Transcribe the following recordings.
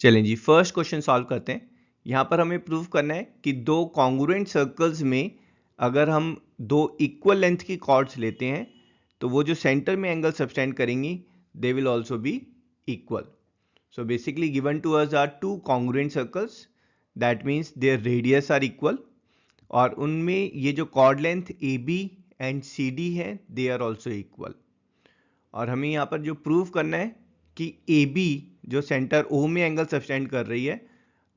चलें जी, first question solve करते हैं। यहाँ पर हमें प्रूव करना है कि दो कॉन्ग्रुएंट सर्कल्स में अगर हम दो इक्वल लेंथ की कॉर्ड्स लेते हैं तो वो जो सेंटर में एंगल सब्सटेंड करेंगी दे will also be equal. So basically given to us are two congruent circles, that means their radius are equal और उनमें ये जो chord length AB and CD है they are also equal. और हमें यहाँ पर जो प्रूव करना है कि AB जो सेंटर O में एंगल सब्सटेंड कर रही है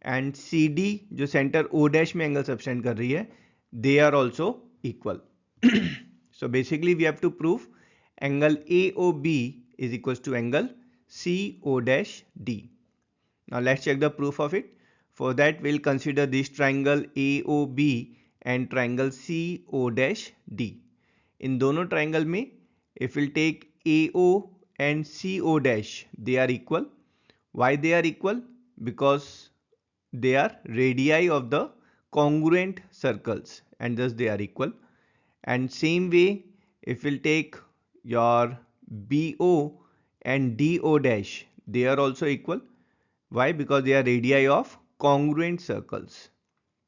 एंड CD जो सेंटर O डैश में एंगल सब्सटेंड कर रही है they are also equal. So basically we have to prove angle AOB is equals to angle CO dash D. Now let's check the proof of it. For that we'll consider this triangle AOB and triangle CO dash D. In दोनों triangle में if we'll take AO and CO dash they are equal. Why they are equal? Because they are radii of the congruent circles and thus they are equal. And same way if we'll take your BO and DO dash they are also equal. Why? Because they are radii of congruent circles.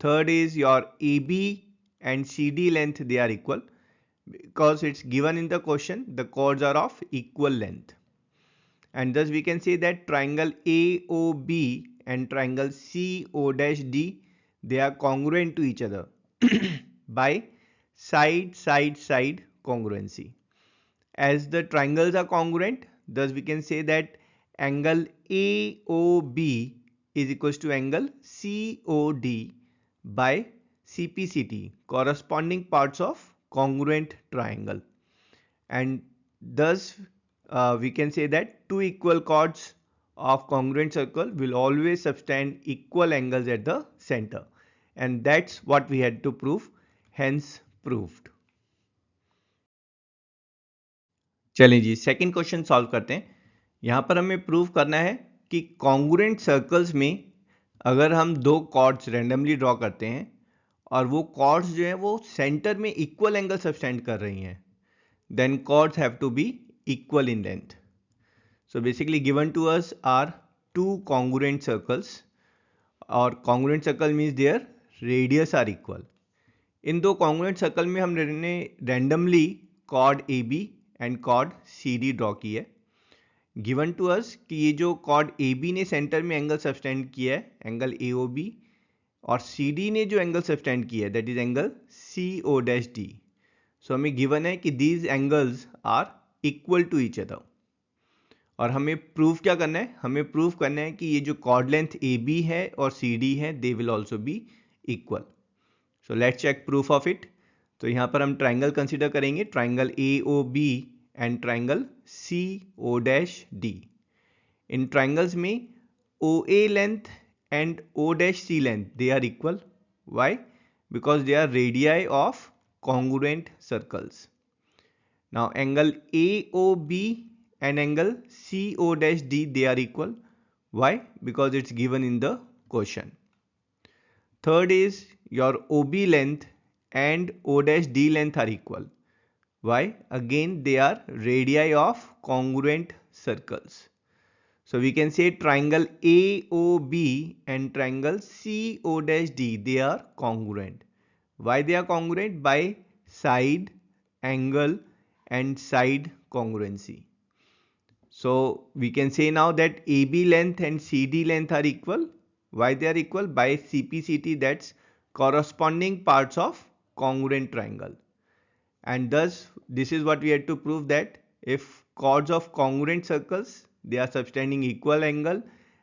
Third is your AB and CD length they are equal because it's given in the question the chords are of equal length. And thus we can say that triangle AOB and triangle CO'D they are congruent to each other by side congruency. As the triangles are congruent, thus we can say that angle AOB is equals to angle COD by CPCT, corresponding parts of congruent triangle. And thus we can say that two equal chords of congruent circle will always subtend equal angles at the center. And that's what we had to prove, hence proved. चलें जी, second question solve करते हैं। यहाँ पर हमें prove करना है कि congruent circles में अगर हम दो कॉर्ड्स रैंडमली ड्रॉ करते हैं और वो कॉर्ड्स जो हैं वो सेंटर में इक्वल एंगल सब्सटेंड कर रही हैं, then chords have to be equal in length. So basically given to us are two congruent circles और congruent circle means their radius are equal. इन दो कॉन्ग्रुएंट सर्कल में हमने randomly chord AB and chord CD draw की है. Given to us कि ये जो कॉर्ड AB ने सेंटर में एंगल सब्सटेंड किया है एंगल AOB और CD ने जो एंगल सब्सटेंड किया है दैट इज एंगल CO'D. सो हमें गिवन है कि these angles are equal to each other और हमें प्रूफ क्या करना है, हमें प्रूफ करना है कि ये जो कॉर्ड लेंथ AB है और CD है they will also be equal. So let's check proof of it. तो यहाँ पर हम ट्राइंगल कंसिडर करेंगे, triangle AOB and triangle CO'D. इन ट्राइंगल्स में OA length and O' length they are equal. Why? Because they are radii of congruent circles. Now angle AOB and angle CO'D they are equal. Why? Because it's given in the question. Third is your OB length and O'D length are equal. Why? Again they are radii of congruent circles. So we can say triangle AOB and triangle CO'D they are congruent. Why they are congruent? By side, angle and side congruency. So we can say now that AB length and CD length are equal. Why they are equal? By CPCT, that's corresponding parts of congruent triangle. And thus this is what we had to prove, that if chords of congruent circles they are subtending equal angle,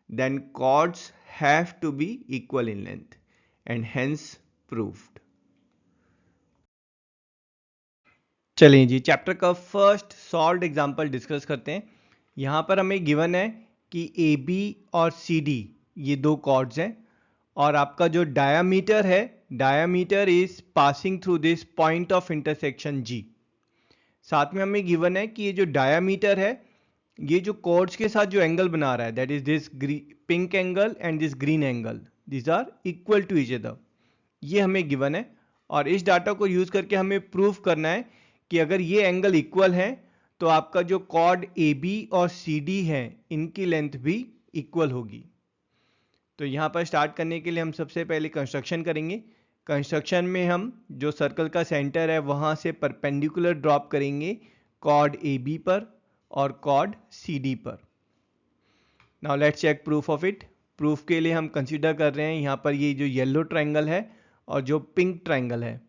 then chords have to be equal in length and hence proved. चलिए जी, chapter का first solved example discuss करते हैं. यहाँ पर हमें given है कि AB और CD ये दो कॉर्ड्स हैं और आपका जो डायामीटर है, diameter is passing through this point of intersection G. साथ में हमें गिवन है कि ये जो डायामीटर है ये जो कॉर्ड्स के साथ जो एंगल बना रहा है that is this pink angle and this green angle, this are equal to each other. ये हमें गिवन है और इस डाटा को यूज करके हमें प्रूफ करना है कि अगर ये एंगल इक्वल है तो आपका जो कॉर्ड AB और CD है इनकी लेंथ भी इक्वल होगी. तो यहाँ पर स्टार्ट करने के लिए हम सबसे पहले कंस्ट्रक्शन करेंगे। कंस्ट्रक्शन में हम जो सर्कल का सेंटर है वहाँ से परपेंडिकुलर ड्रॉप करेंगे कॉर्ड ए बी पर और कॉर्ड सी डी पर। Now let's check proof of it. Proof के लिए हम कंसीडर कर रहे हैं यहाँ पर ये जो येलो ट्रायंगल है और जो पिंक ट्रायंगल है।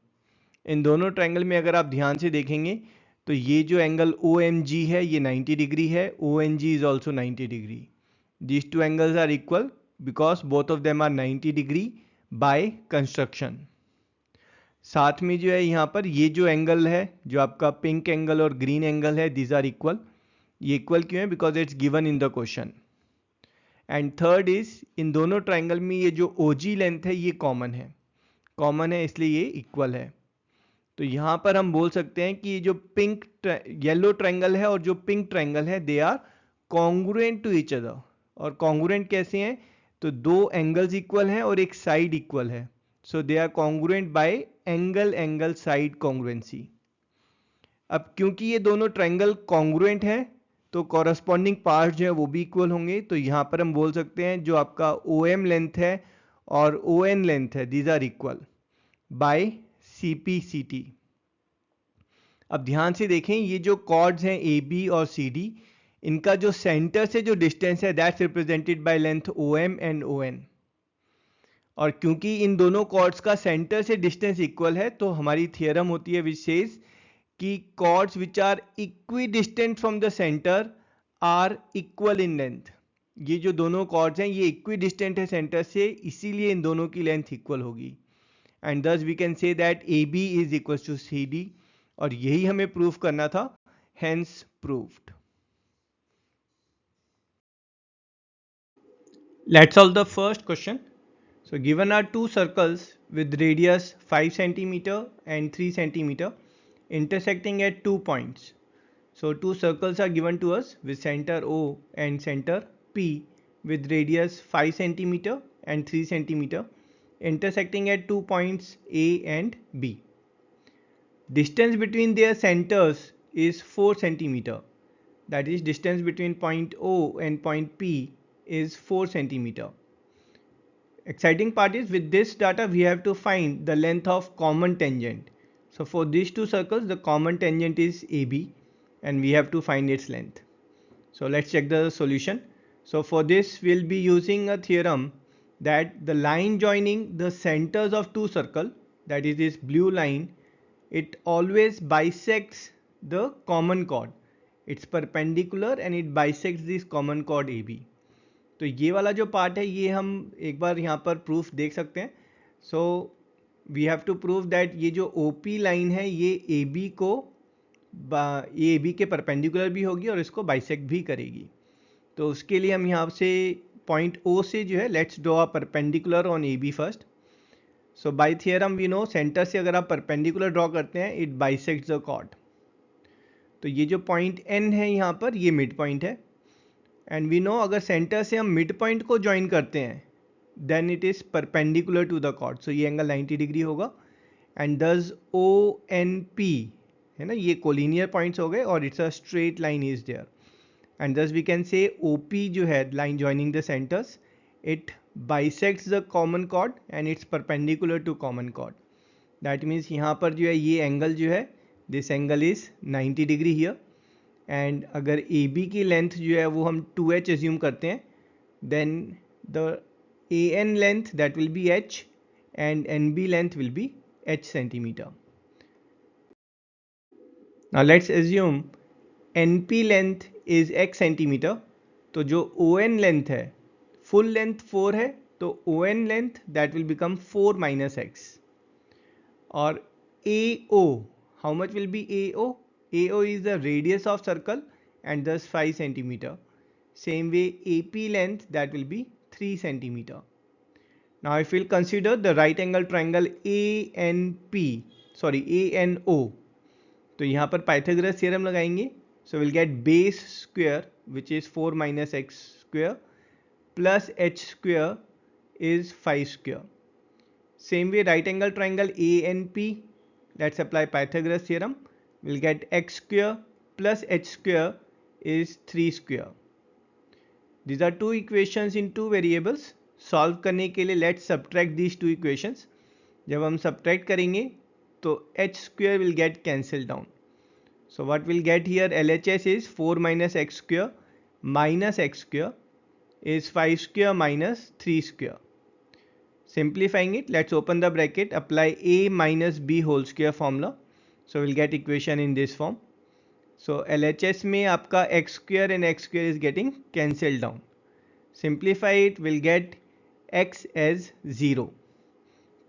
इन दोनों ट्रायंगल में अगर आप ध्यान से देखेंगे तो ये जो एंगल OMG है ये 90 डिग्री है, ONG is also 90 degree. These two angles are equal because both of them are 90 degree by construction। साथ में जो है यहाँ पर ये जो एंगल है जो आपका पिंक एंगल और ग्रीन एंगल है, these are equal। ये इक्वल क्यों है? Because it's given in the question. And third is in दोनों ट्राइंगल में ये जो OG लेंथ है ये कॉमन है इसलिए ये इक्वल है। तो यहाँ पर हम बोल सकते हैं कि ये जो येलो ट्राइंगल है और जो पिंक ट्राइंगल है they are congruent to each other. और कॉन्ग्रुएंट कैसे हैं? तो दो एंगल्स इक्वल हैं और एक साइड इक्वल है, so they are congruent by angle side congruency. अब क्योंकि ये दोनों ट्रायंगल कॉन्ग्रुएंट हैं तो कॉरस्पॉन्डिंग पार्ट जो है वो भी इक्वल होंगे। तो यहाँ पर हम बोल सकते हैं जो आपका OM लेंथ है और ON लेंथ है these are equal by CP/CT। अब ध्यान से देखें ये जो कॉर्ड्स हैं AB और CD, इनका जो सेंटर से जो डिस्टेंस है that's represented by length OM and ON। और क्योंकि इन दोनों कॉर्ड्स का सेंटर से डिस्टेंस इक्वल है तो हमारी थियरम होती है विच सेज कि chords which are equidistant from the centre are equal in length. ये जो दोनों कॉर्ड्स हैं ये इक्विडिस्टेंट है सेंटर से, इसीलिए इन दोनों की लेंथ इक्वल होगी। And thus we can say that AB is equal to CD, और यही हमें प्रूफ करना था, hence proved. Let's solve the first question. So given are two circles with radius 5 cm and 3 cm intersecting at 2 points. So two circles are given to us with center O and center P with radius 5 cm and 3 cm intersecting at 2 points A and B. Distance between their centers is 4 cm. That is, distance between point O and point P is 4 cm. Exciting part is with this data we have to find the length of common tangent. So for these two circles the common tangent is AB and we have to find its length. So let's check the solution. So for this we'll be using a theorem that the line joining the centers of two circles, that is this blue line, it always bisects the common chord. It's perpendicular and it bisects this common chord AB. तो ये वाला जो part है ये हम एक बार यहाँ पर प्रूफ देख सकते हैं। So we have to prove that ये जो OP लाइन है ये AB के परपेंडिकुलर भी होगी और इसको बाइसेक्ट भी करेगी। तो उसके लिए हम यहाँ से पॉइंट O से जो है let's draw a perpendicular on AB first. So by theorem we know centre से अगर आप परपेंडिकुलर ड्रॉ करते हैं इट बाइसेक्ट्स द कॉर्ड। तो ये जो पॉइंट N है यहाँ पर ये मिड पॉइंट है एंड वी नो अगर सेंटर से हम मिड पॉइंट को ज्वाइन करते हैं then it is perpendicular to the chord, so ये एंगल 90 डिग्री होगा। एंड दस ONP है ना, ये कोलिनियर पॉइंट्स हो गए और it's a straight line is there. And thus we can say OP जो है line joining the centres, it bisects the common chord and it's perpendicular to common chord. That means यहाँ पर जो है ये एंगल जो है this angle is 90 degree here. And अगर AB की लेंथ जो है वो हम 2h एज्यूम करते हैं then the AN length that will be h and NB length will be h centimetre. Now let's assume NP length is x centimetre. तो जो ON लेंथ है फुल लेंथ 4 है तो ON length that will become 4 minus x। और AO, how much will be AO? AO is the radius of circle and thus 5 centimeter. Same way AP length that will be 3 centimeter. Now if we'll consider the right angle triangle ANO, तो यहाँ पर Pythagoras theorem लगाएंगे. So we'll get base square which is 4 minus x square plus h square is 5 square. Same way right angle triangle ANP, let's apply Pythagoras theorem. We'll get x square plus h square is 3 square. These are two equations in two variables. Solve करने के लिए let's subtract these two equations. जब हम subtract करेंगे तो h square will get cancelled down. So what we'll get here, LHS is 4 minus x square minus x square is 5 square minus 3 square. Simplifying it, let's open the bracket, apply a minus b whole square formula. So we'll get equation in this form. So LHS में आपका x square and x square is getting cancelled down. Simplify it, we'll get x as 0.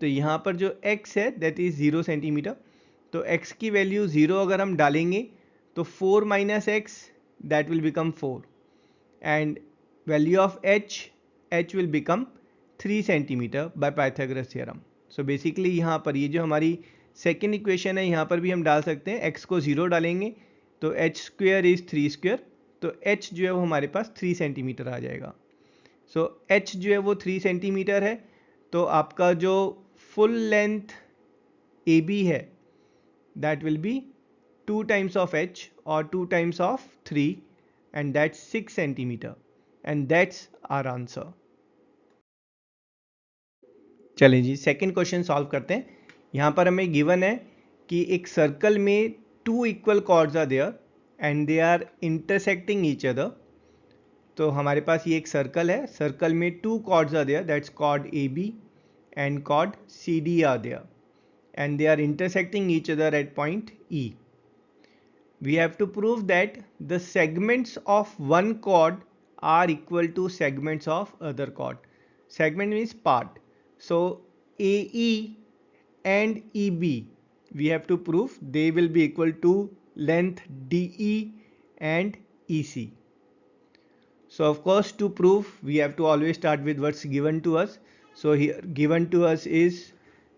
तो यहाँ पर जो x है that is 0 centimetre, तो x की value 0 अगर हम डालेंगे तो 4 minus x that will become 4 and value of h will become 3 centimetre by Pythagoras theorem. So basically यहाँ पर ये जो हमारी सेकेंड इक्वेशन है यहाँ पर भी हम डाल सकते हैं, x को 0 डालेंगे तो h स्क्वेयर इज 3 स्क्वेयर, तो h जो है वो हमारे पास 3 सेंटीमीटर आ जाएगा। सो h जो है वो 3 सेंटीमीटर है, तो आपका जो फुल लेंथ AB है that will be 2 times of h or 2 times of 3 and that's 6 centimeter and that's our answer। चलिए जी सेकेंड क्वेश्चन सॉल्व करते हैं। यहाँ पर हमें गिवन है कि एक सर्कल में 2 equal chords are there and they are intersecting each other. तो हमारे पास ये एक सर्कल है, सर्कल में 2 chords are there that's chord AB and chord CD are there and they are intersecting each other at point E. We have to prove that the segments of one chord are equal to segments of other chord. Segment means part. So AE and EB we have to prove they will be equal to length DE and EC. So of course to prove we have to always start with what's given to us. So here given to us is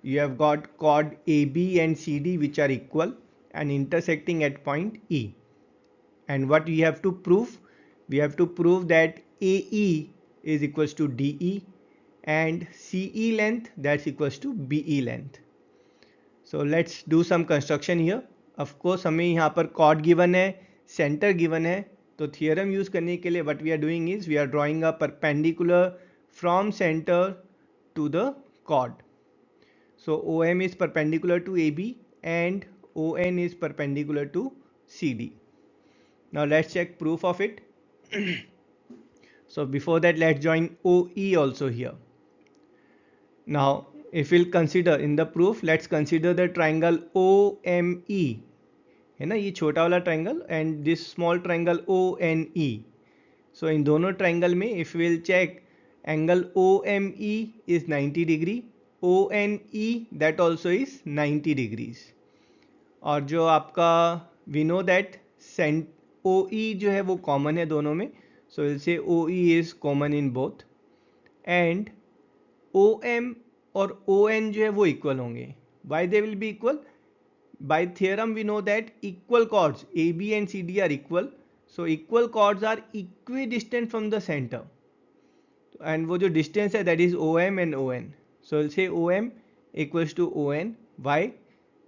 you have got chord AB and CD which are equal and intersecting at point E. And what we have to prove? We have to prove that AE is equals to DE and CE length that's equals to BE length. So let's do some construction here. Of course हमें यहाँ पर chord given है, center given है, तो theorem use करने के लिए what we are doing is we are drawing a perpendicular from centre to the chord. So OM is perpendicular to AB and ON is perpendicular to CD. Now let's check proof of it. So before that let's join OE also here. Now if we'll consider in the proof, let's consider the triangle OME है ना, ये छोटा वाला triangle and this small triangle ONE. So इन दोनों triangle में if will check angle OME is 90 degree, ONE that also is 90 degrees. और जो आपका वी नो दैट OE जो है वो कॉमन है दोनों में, so will say OE is common in both and OM और ON जो है वो इक्वल होंगे। Why they will be equal? By theorem we know that equal chords AB and CD are equal, so equal chords are equidistant from the center and वो जो distance है that is OM and ON. So we'll say OM equals to ON. Why?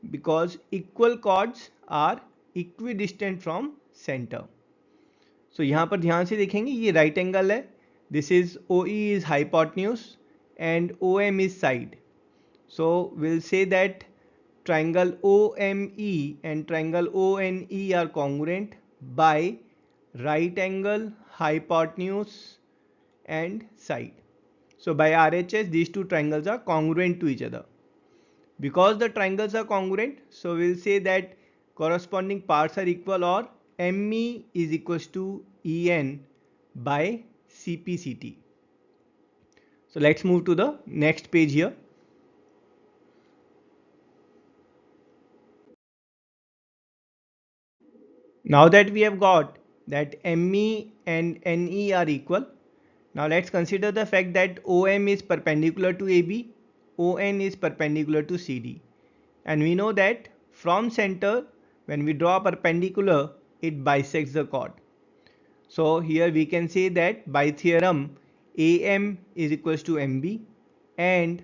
Because equal chords are equidistant from center. So यहाँ पर ध्यान से देखेंगे ये right angle है, this is OE is hypotenuse and OM is side. So we'll say that triangle OME and triangle ONE are congruent by right angle, hypotenuse and side. So by RHS these two triangles are congruent to each other. Because the triangles are congruent, so we will say that corresponding parts are equal or ME is equals to EN by CPCT. So let's move to the next page here. Now that we have got that ME and NE are equal, now let's consider the fact that OM is perpendicular to AB, ON is perpendicular to CD. And we know that from center, when we draw perpendicular, it bisects the chord. So here we can say that by theorem, AM is equals to MB and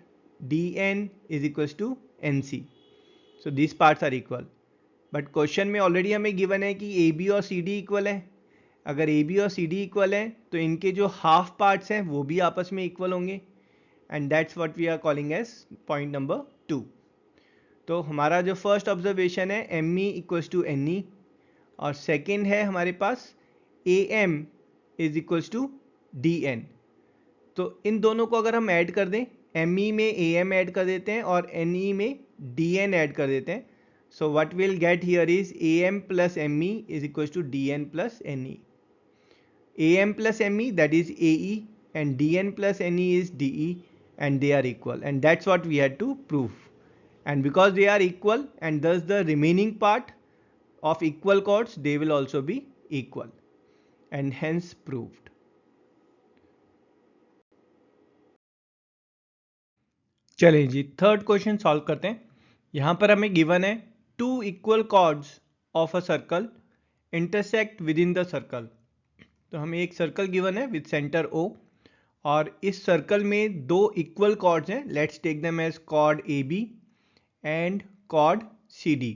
DN is equals to NC. So these parts are equal. But question में already हमें given है कि AB और CD equal है। अगर A B और C D equal हैं तो इनके जो हाफ पार्ट्स हैं वो भी आपस में इक्वल होंगे, and that's what we are calling as point number 2। तो हमारा जो फर्स्ट ऑब्जर्वेशन है M E equals to N E, और सेकेंड है हमारे पास A M is equals to D N. तो इन दोनों को अगर हम ऐड कर दें, एम ई में ए एम ऐड कर देते हैं और एन ई में डी एन ऐड कर देते हैं, so what will get here is A M plus M E is equals to D N plus N E. A M plus M E that is AE and DN plus NE is DE, and they are equal, and that's what we had to prove. And because they are equal and thus the remaining part of equal chords, they will also be equal and hence proved. चलिए जी third question solve करते हैं। यहाँ पर हमें given है two equal chords of a circle intersect within the circle. तो हमें एक सर्कल गिवन है विद सेंटर O, और इस सर्कल में दो इक्वल कॉर्ड्स हैं, let's take them as chord A B and chord C D,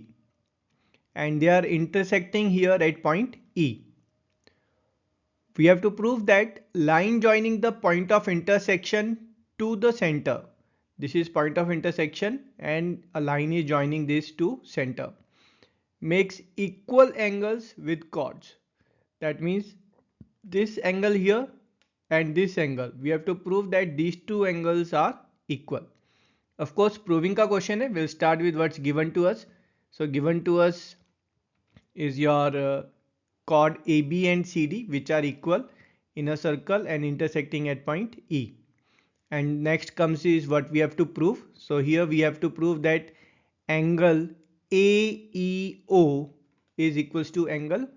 and they are intersecting here at point E. We have to prove that line joining the point of intersection to the center, this is point of intersection and a line is joining this to center, makes equal angles with chords. That means this angle here and this angle, we have to prove that these two angles are equal. Of course proving का question है, we'll start with what's given to us. So given to us is your chord AB and CD which are equal in a circle and intersecting at point E. And next comes is what we have to prove. So here we have to prove that angle AEO is equals to angle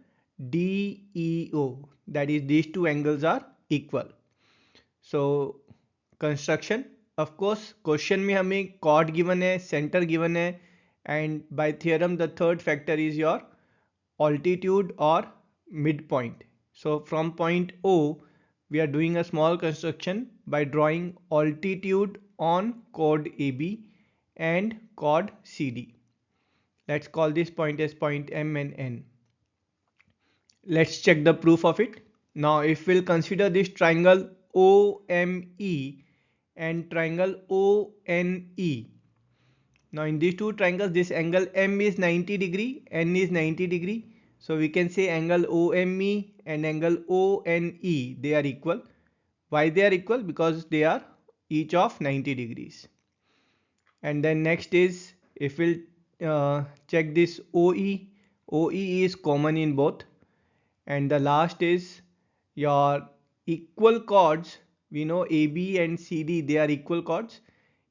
DEO, that is these two angles are equal. So construction, of course question में हमें chord given है, center given है, and by theorem the third factor is your altitude or midpoint. So from point O we are doing a small construction by drawing altitude on chord AB and chord CD. Let's call this point as point M and N. Let's check the proof of it. Now if we'll consider this triangle OME and triangle ONE. Now in these two triangles this angle M is 90 degree, N is 90 degree. So we can say angle OME and angle ONE, they are equal. Why they are equal? Because they are each of 90 degrees. And then next is if we'll check this OE, OE is common in both. And the last is your equal chords. We know AB and CD, they are equal chords.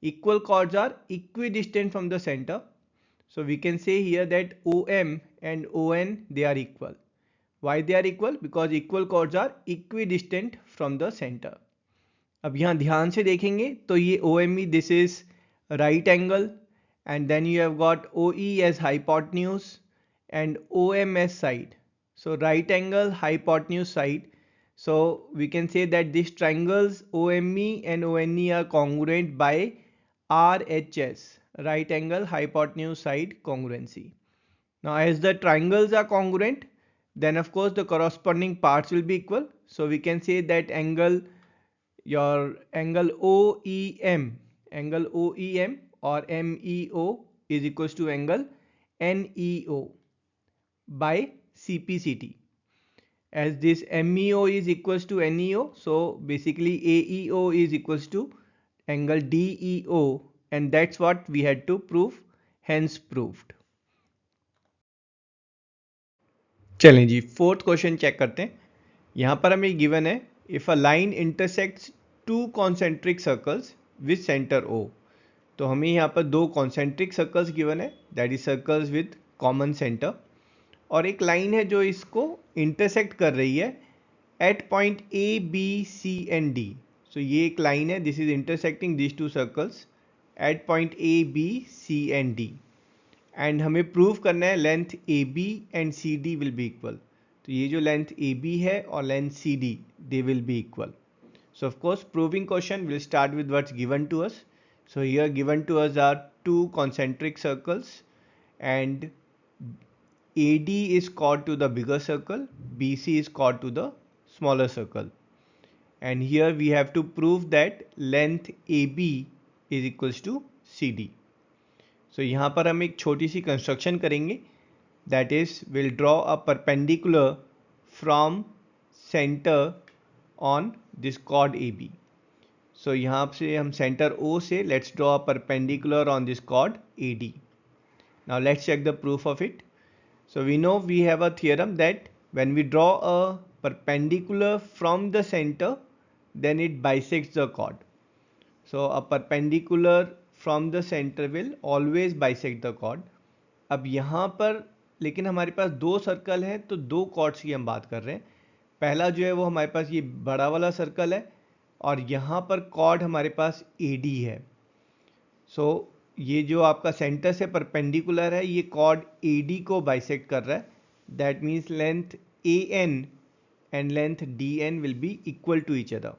Equal chords are equidistant from the center. So we can say here that OM and ON, they are equal. Why they are equal? Because equal chords are equidistant from the center. अब यहाँ ध्यान से देखेंगे तो ये OME, this is right angle, and then you have got OE as hypotenuse and OM as side. So right angle, hypotenuse, side. So we can say that these triangles OME and ONE are congruent by RHS, right angle, hypotenuse, side congruency. Now as the triangles are congruent, then of course the corresponding parts will be equal. So we can say that your angle OEM or MEO is equals to angle NEO by CPCT. As this MEO is equals to NEO, so basically AEO is equals to angle DEO, and that's what we had to prove, hence proved. चलें जी fourth question check करते हैं। यहाँ पर हमें given है if a line intersects to concentric circles with centre O। तो हमें यहाँ पर दो कॉन्सेंट्रिक सर्कल्स गिवन है, that is circles with common centre, और एक लाइन है जो इसको इंटरसेक्ट कर रही है at point ABC and D. So ये एक लाइन है, this is intersecting this two circles at point ABC and D, and हमें प्रूव करना है length AB and CD will be equal. तो ये जो लेंथ AB है और length CD, they will be equal. So of course proving question will start with what's given to us. So here given to us are two concentric circles, and AD is chord to the bigger circle, BC is chord to the smaller circle. And here we have to prove that length AB is equals to CD. So यहाँ पर हम एक छोटी सी construction करेंगे, that is we'll draw a perpendicular from center on this chord AB. So यहाँ से हम center O से let's draw a perpendicular on this chord AD. Now let's check the proof of it. So we know we have a theorem that when we draw a perpendicular from the center, then it bisects the chord. So a perpendicular from the center will always bisect the chord. अब यहाँ पर लेकिन हमारे पास दो circle हैं, तो दो chords की हम बात कर रहे हैं. पहला जो है वो हमारे पास ये बड़ा वाला सर्कल है और यहाँ पर कॉर्ड हमारे पास AD है. सो ये जो आपका सेंटर से परपेंडिकुलर है, ये कॉर्ड AD को बाइसेक्ट कर रहा है. That means length AN and length DN will be equal to each other.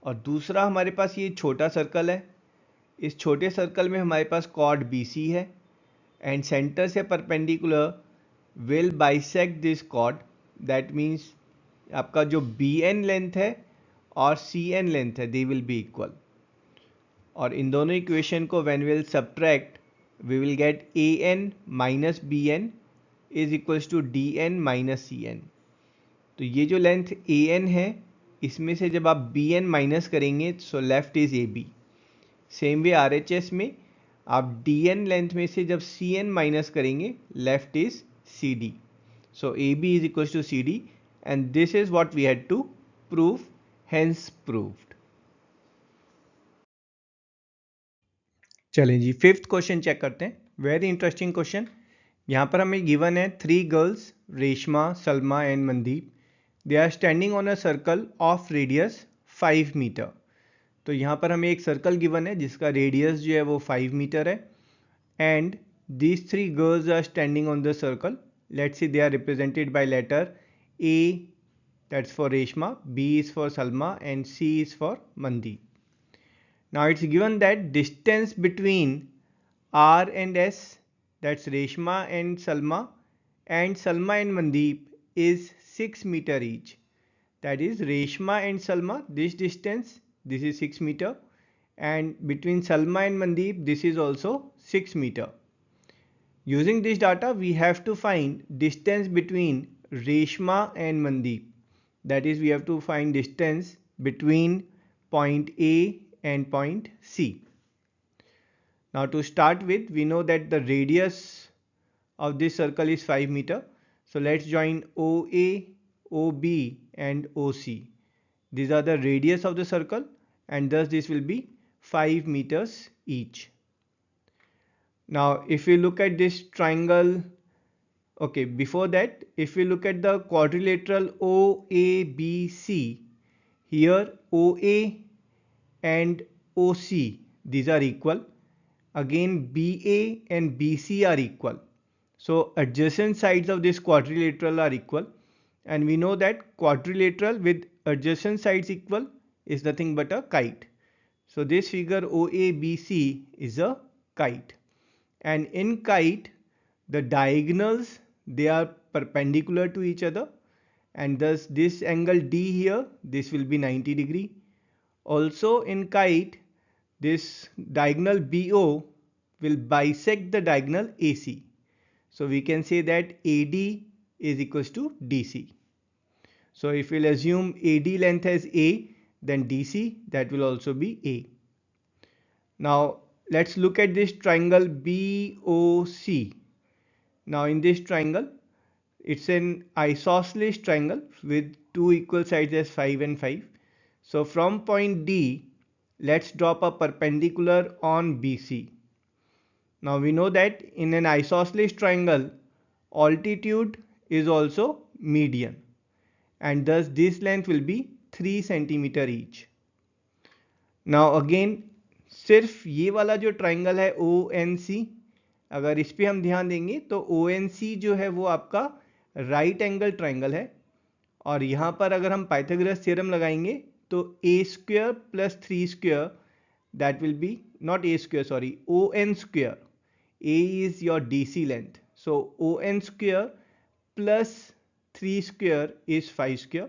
और दूसरा हमारे पास ये छोटा सर्कल है. इस छोटे सर्कल में हमारे पास कॉर्ड BC है एंड सेंटर से perpendicular will bisect this cord. That means आपका जो BN लेंथ है और CN लेंथ है, दे विल बी इक्वल. और इन दोनों इक्वेशन को when will subtract we will get AN minus BN is equals to DN minus CN. तो ये जो लेंथ AN है, इसमें से जब आप BN माइनस करेंगे so left is AB. Same way RHS में आप DN लेंथ में से जब CN माइनस करेंगे, left is CD. So AB is equals to CD and this is what we had to prove, hence proved. चलें जी, fifth question check करते हैं. Very interesting question. यहाँ पर हमें गिवन है 3 girls, Reshma, Salma and Mandeep. They are standing on a circle of radius 5 metre. तो यहाँ पर हमें एक सर्कल गिवन है जिसका रेडियस जो है वो 5 मीटर है. And these 3 girls are standing on the circle. Let's see they are represented by letter A, that's for Reshma, B is for Salma and C is for Mandeep. Now it's given that distance between R and S, that's Reshma and Salma and Mandeep is 6 meter each. That is Reshma and Salma, this distance, this is 6 meter, and between Salma and Mandeep this is also 6 meter. Using this data we have to find distance between Reshma and Mandeep. That is, we have to find distance between point A and point C. Now to start with, we know that the radius of this circle is 5 meter. So let's join OA, OB and OC. These are the radius of the circle and thus this will be 5 meters each. Now if we look at this triangle, okay, before that, if we look at the quadrilateral OABC, here OA and OC, these are equal. Again BA and BC are equal. So adjacent sides of this quadrilateral are equal. And we know that quadrilateral with adjacent sides equal is nothing but a kite. So this figure OABC is a kite. And in kite, the diagonals, they are perpendicular to each other, and thus this angle D here, this will be 90 degree. Also in kite, this diagonal BO will bisect the diagonal AC. So we can say that AD is equals to DC. So if we'll assume AD length as A, then DC, that will also be A. Now let's look at this triangle BOC. Now in this triangle, it's an isosceles triangle with two equal sides as 5 and 5. So from point D, let's drop a perpendicular on BC. Now we know that in an isosceles triangle, altitude is also median, and thus this length will be 3 centimeter each. Now again, सिर्फ ये वाला जो triangle है ONC, अगर इस पे हम ध्यान देंगे तो ONC जो है वो आपका राइट एंगल ट्राइंगल है. और यहाँ पर अगर हम पाइथागोरस थ्योरम लगाएंगे तो a square plus 3 square, that will be not a square, sorry, ON square. A is your DC length, सो ON square plus 3 square is 5 square.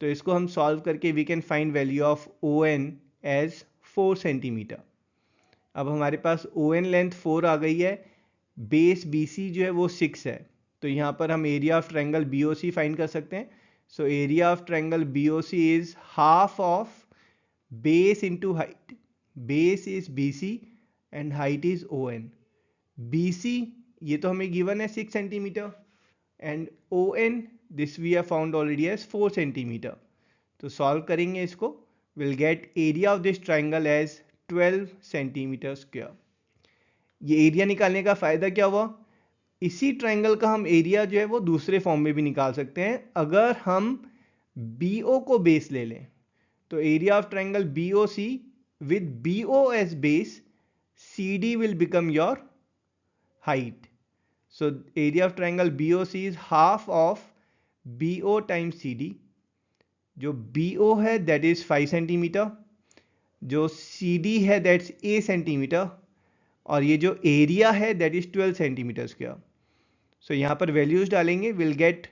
तो इसको हम सॉल्व करके we can find value of ON as 4 centimetre. अब हमारे पास ON length 4 आ गई है, base BC जो है वो 6 है, तो यहाँ पर हम area of triangle BOC find कर सकते हैं। So area of triangle BOC is half of base into height. Base is BC and height is ON। BC ये तो हमें गिवन है 6 centimetre and ON this we have found already as 4 centimetre. तो solve करेंगे इसको, will get area of this triangle as 12 centimetre square. ये area निकालने का फायदा क्या हुआ, इसी ट्राइंगल का हम एरिया जो है वो दूसरे फॉर्म में भी निकाल सकते हैं। अगर हम BO को बेस ले लें तो area of triangle BOC with BO as base, CD will become your height. So area of triangle BOC is half of BO times CD. जो BO है that is 5 सेंटीमीटर, जो CD है that's A centimetre, और ये जो area है that is 12 centimetre square. सो यहाँ पर वैल्यूज डालेंगे, will get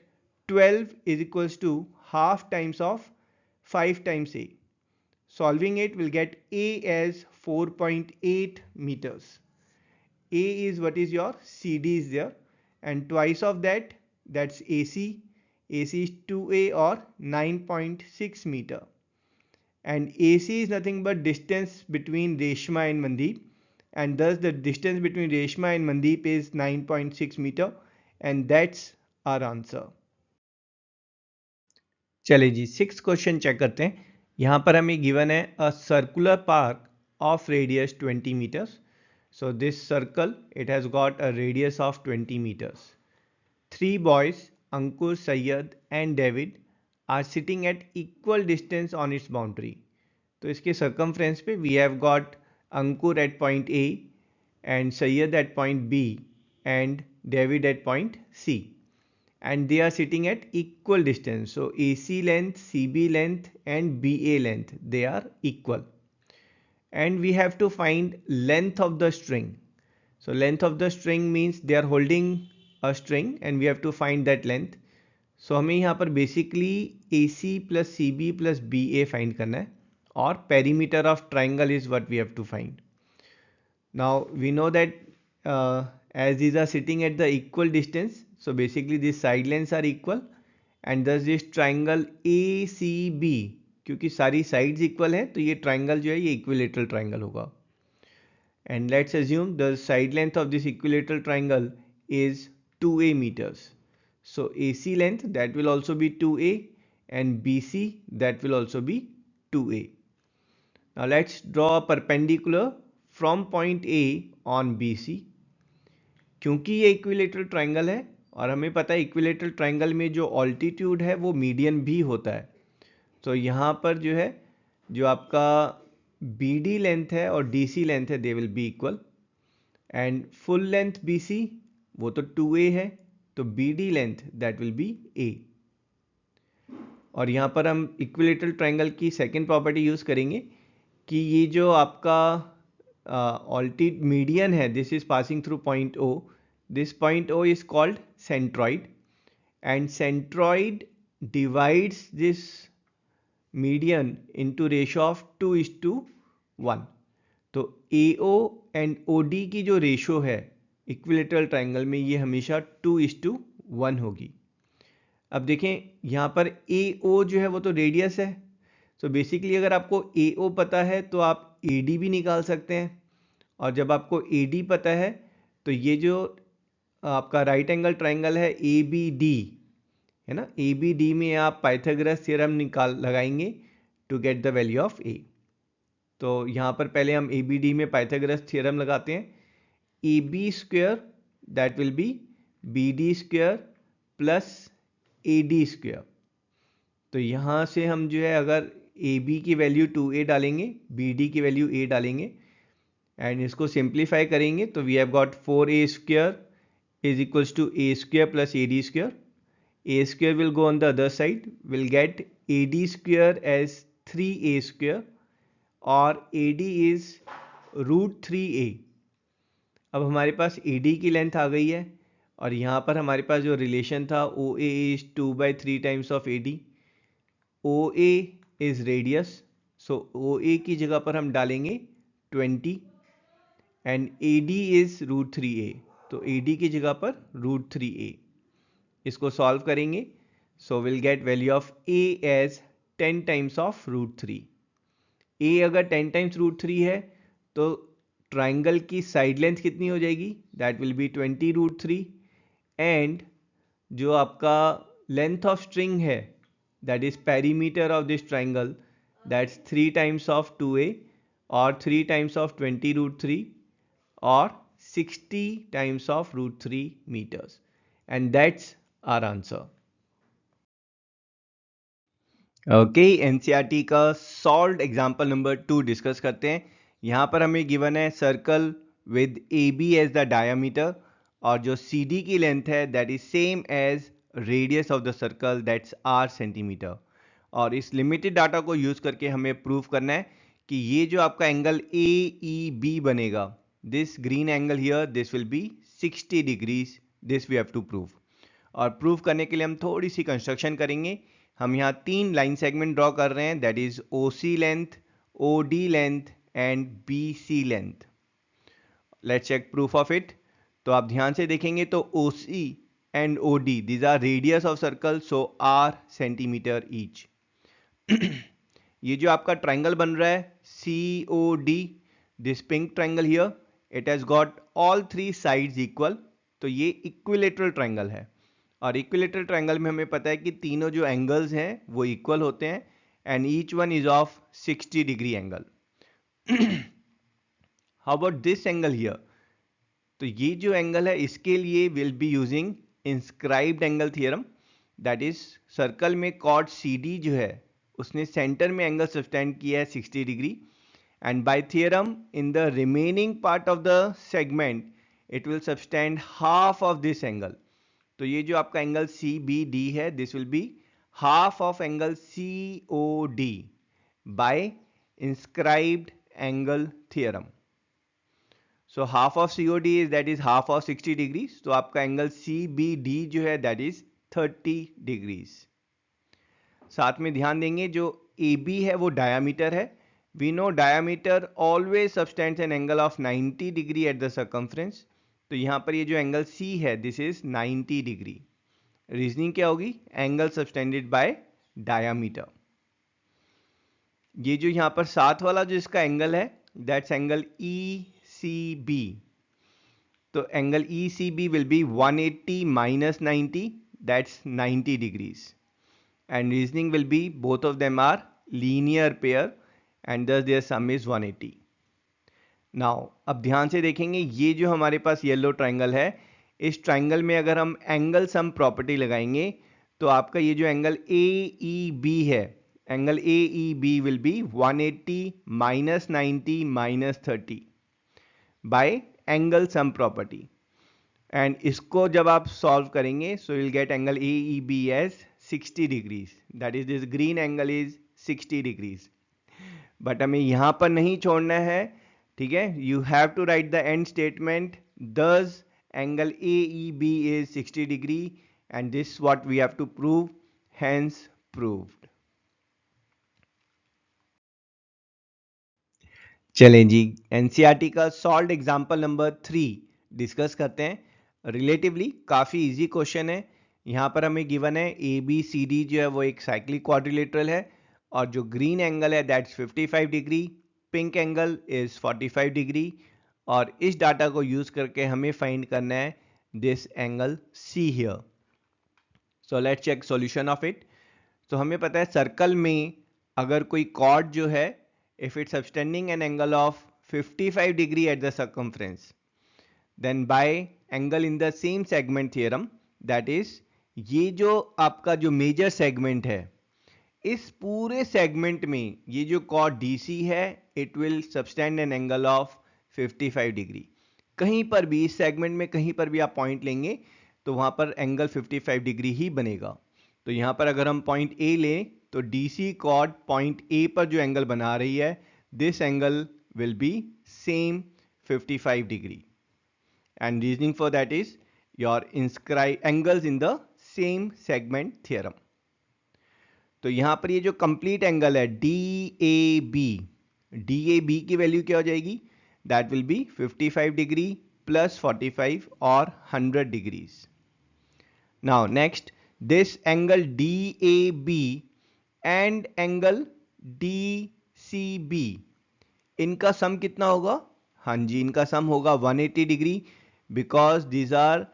12 is equals to half times of 5 times A. Solving it will get A as 4.8 meters. A is what is your CD is there, and twice of that, that's AC. AC is 2A or 9.6 meter, and AC is nothing but distance between Reshma and Mandeep, and thus the distance between Reshma and Mandeep is 9.6 meter, and that's our answer. चलिए जी 6th question check करते हैं। यहाँ पर हमें given है a circular park of radius 20 meters. So this circle, it has got a radius of 20 meters. 3 boys, Ankur, Sayyad and David are sitting at equal distance on its boundary. तो इसके circumference पे we have got Ankur at point A and Sayyad at point B and David at point C. And they are sitting at equal distance. So AC length, CB length and BA length, they are equal. And we have to find length of the string. So length of the string means they are holding a string and we have to find that length. So हमें यहाँ पर basically AC plus CB plus BA find करना है, और perimeter of triangle is what we have to find. Now we know that as these are sitting at the equal distance, so basically these side lengths are equal, and thus this triangle ACB, क्योंकि सारी sides equal है तो ये triangle जो है ये equilateral triangle होगा. And let's assume the side length of this equilateral triangle is 2A meters. So AC length, that will also be 2A, and BC, that will also be 2A. Now let's draw a perpendicular from point A on BC. क्योंकि ये equilateral triangle है और हमें पता है equilateral triangle में जो altitude है वो मीडियन भी होता है, तो यहाँ पर जो है जो आपका BD लेंथ है और DC लेंथ है they will be equal, and full length BC वो तो 2A है, तो BD length that will B A. और यहाँ पर हम इक्विलेटरल ट्राइंगल की सेकेंड प्रॉपर्टी यूज़ करेंगे कि ये जो आपका ऑल्टीट्यूड मीडियन है, this is passing through point O. This point O is called centroid, and centroid divides this median into ratio of 2:1. तो AO and OD की जो रेशो है इक्विलेटरल ट्राइंगल में ये हमेशा 2:1 होगी. अब देखें यहाँ पर AO जो है वो तो रेडियस है, तो बेसिकली अगर आपको AO पता है तो आप AD भी निकाल सकते हैं, और जब आपको AD पता है तो ये जो आपका राइट एंगल ट्राइंगल है ABD है ना, ABD में आप पाइथागोरस थ्योरम लगाएंगे to get the value of A. तो यहाँ पर पहले हम ABD में पाइथागोरस थ्योरम लगाते हैं. AB square that will B BD square plus AD square. तो यहाँ से हम जो है अगर AB की वैल्यू 2A डालेंगे, BD की वैल्यू A डालेंगे, एंड इसको सिंप्लीफाई करेंगे तो we have got 4A square is equals to A square plus AD square. A square will go on the other side, will get AD square as 3A square, और AD is root 3A. अब हमारे पास AD की length आ गई है और यहाँ पर हमारे पास जो रिलेशन था O A is 2/3 times of A D. O A is radius, so O A की जगह पर हम डालेंगे 20 and A D is √3a, तो ए डी की जगह पर √3a। इसको सॉल्व करेंगे, so will get value of a as 10 times of √3। a अगर 10 टाइम्स √3 है तो ट्राइंगल की साइड लेंथ कितनी हो जाएगी, दैट विल बी 20√3 एंड जो आपका लेंथ ऑफ स्ट्रिंग है that is perimeter of this triangle, that's 3 times of 2a और 3 टाइम्स ऑफ 20√3 और 60 times of √3 meters, and that's our answer. Okay, NCERT का सॉल्व्ड एग्जांपल नंबर 2 डिस्कस करते हैं। यहाँ पर हमें गिवन है circle with A B as the diameter और जो सी डी की लेंथ है that is same as radius of the circle, that's R centimetre. और इस लिमिटेड डाटा को यूज करके हमें प्रूव करना है कि ये जो आपका एंगल ए ई बी बनेगा, this green angle here, this will be 60 degrees, this we have to prove. और प्रूव करने के लिए हम थोड़ी सी कंस्ट्रक्शन करेंगे। हम यहाँ 3 लाइन सेगमेंट ड्रॉ कर रहे हैं, that is O C length, O D length and B C length. Let's check proof of it. तो आप ध्यान से देखेंगे तो O C and O D, these are radius of circle, so R centimetre each. ये जो आपका triangle बन रहा है C O D, this pink triangle here, it has got all 3 sides equal, तो ये इक्विलेटरल ट्राइंगल है। और इक्विलेटरल ट्राइंगल में हमें पता है कि तीनों जो एंगल्स हैं वो इक्वल होते हैं and each one is of 60 degree angle. How about this angle here, तो ये जो एंगल है इसके लिए will be using inscribed angle theorem, that is circle में कॉर्ड सी डी जो है उसने सेंटर में एंगल सब्सटेंड किया है 60 degree, and by theorem in the remaining part of the segment it will subtend half of this angle. तो ये जो आपका एंगल सी बी डी है, this will be half of angle C O D by inscribed angle theorem. So half of C O D is that is half of 60 degrees, तो आपका angle C B D जो है that is 30 degrees. साथ में ध्यान देंगे जो A B है वो डायामीटर है। We know diameter always subtends an angle of 90 degree at the circumference, तो यहां पर ये जो एंगल सी है दिस इज 90 डिग्री। रीजनिंग क्या होगी, एंगल सबस्टेंडेड बाय डायामीटर। ये जो यहां पर साथ वाला जो इसका एंगल है that's angle E C B, तो angle E C B will be 180 minus 90, that's 90 degrees, and reasoning will be both of them are linear pair and thus their sum is 180. Now अब ध्यान से देखेंगे ये जो हमारे पास yellow triangle है, इस ट्राइंगल में अगर हम एंगल सम प्रॉपर्टी लगाएंगे तो आपका ये जो एंगल ए ई बी है, angle A E B will be 180 minus 90 minus 30 by angle sum property. And इसको जब आप सॉल्व करेंगे so will get angle A E B as 60 degrees, that is this green angle is 60 degrees. But हमें यहां पर नहीं छोड़ना है, ठीक है, you have to write the end statement, this angle A E B is 60 degree and this what we have to prove, hence proved. चलें जी, एनसीईआरटी का सॉल्व्ड एग्जांपल नंबर 3 डिस्कस करते हैं। रिलेटिवली काफ़ी इजी क्वेश्चन है। यहाँ पर हमें गिवन है ए बी सी डी जो है वो एक साइक्लिक क्वाड्रिलेटरल है और जो ग्रीन एंगल है that's 55 degree, pink angle is 45 degree, और इस डाटा को यूज करके हमें फाइंड करना है this angle C here. So let's check solution of it. तो हमें पता है सर्कल में अगर कोई कॉर्ड जो है if it's subtending an angle of 55 degree at the circumference, then by angle in the same segment theorem, that is ये जो आपका जो मेजर सेगमेंट है इस पूरे सेगमेंट में ये जो कॉर्ड DC है it will subtended N angle of 55 degree. कहीं पर भी इस सेगमेंट में कहीं पर भी आप पॉइंट लेंगे तो वहां पर एंगल 55 डिग्री ही बनेगा। तो यहां पर अगर हम पॉइंट ए लें तो DC कॉर्ड पॉइंट ए पर जो एंगल बना रही है this angle will be same 55 degree, and reasoning for that is your inscribe angles in the same segment theorem. तो यहाँ पर ये जो कंप्लीट एंगल है DAB की वैल्यू क्या हो जाएगी? That will B 55 degree plus 45 और 100 degrees. Now next, this angle DAB and angle DCB, इनका सम कितना होगा? हाँ जी, इनका सम होगा 180 degree, because these are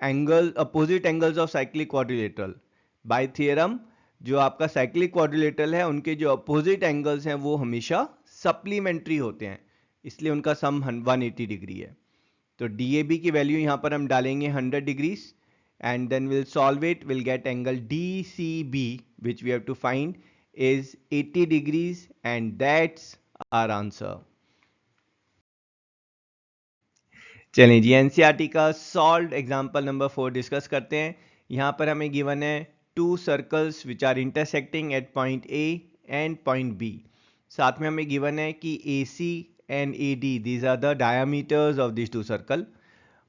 angle opposite angles of cyclic quadrilateral. By theorem जो आपका साइक्लिक क्वाड्रिलेटरल है उनके जो अपोजिट एंगल्स हैं वो हमेशा सप्लीमेंट्री होते हैं, इसलिए उनका सम 180 डिग्री है. तो DAB की वैल्यू यहाँ पर हम डालेंगे 100 degrees and then will solve it, will get angle DCB which we have to find is 80 degrees and that's our answer. चलिए जी, एनसीईआरटी का सॉल्व्ड एग्जांपल नंबर 4 डिस्कस करते हैं. यहाँ पर हमें गिवन है 2 circles which are intersecting at point A and point B. साथ में हमें गिवन है कि AC and AD these are the diameters of this 2 circle.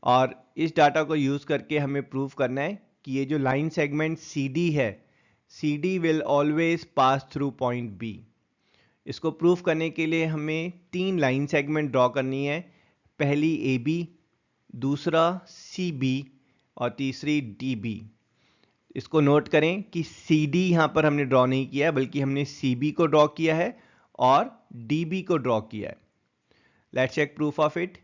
और इस डाटा को यूज करके हमें प्रूव करना है कि ये जो लाइन सेगमेंट CD है, CD will always pass through point B. इसको प्रूफ करने के लिए हमें 3 लाइन सेगमेंट ड्रॉ करनी है. पहली AB, दूसरा CB और तीसरी DB. इसको नोट करें कि CD यहाँ पर हमने ड्रॉ नहीं किया है, बल्कि हमने CB को ड्रॉ किया है और DB को ड्रॉ किया है. Let's check proof of it.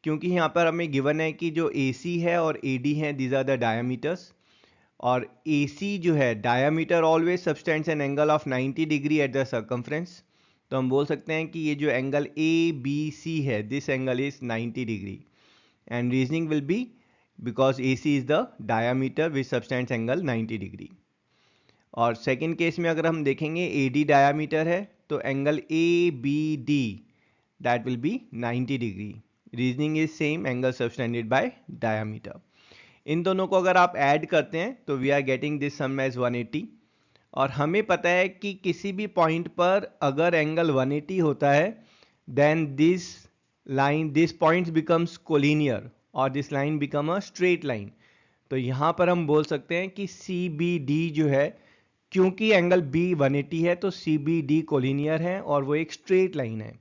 क्योंकि यहाँ पर हमें गिवन है कि जो AC है और AD है, दीज आर द डायामीटर्स. और AC जो है diameter always subtends N angle of 90 degree at the circumference. तो हम बोल सकते हैं कि ये जो एंगल ABC है, this angle is 90 degree. And reasoning will be because AC is the diameter which subtends angle 90 degree. और सेकेंड केस में अगर हम देखेंगे AD डायामीटर है तो angle ABD that will B 90 degree. Reasoning is same, angle subtended by diameter. इन दोनों को अगर आप ऐड करते हैं तो we are getting this sum as 180. और हमें पता है कि किसी भी पॉइंट पर अगर एंगल 180 होता है then this point becomes collinear और this line become a straight line. तो यहाँ पर हम बोल सकते हैं कि CBD जो है, क्योंकि एंगल B 180 है तो CBD कोलिनियर है और वो एक स्ट्रेट लाइन है.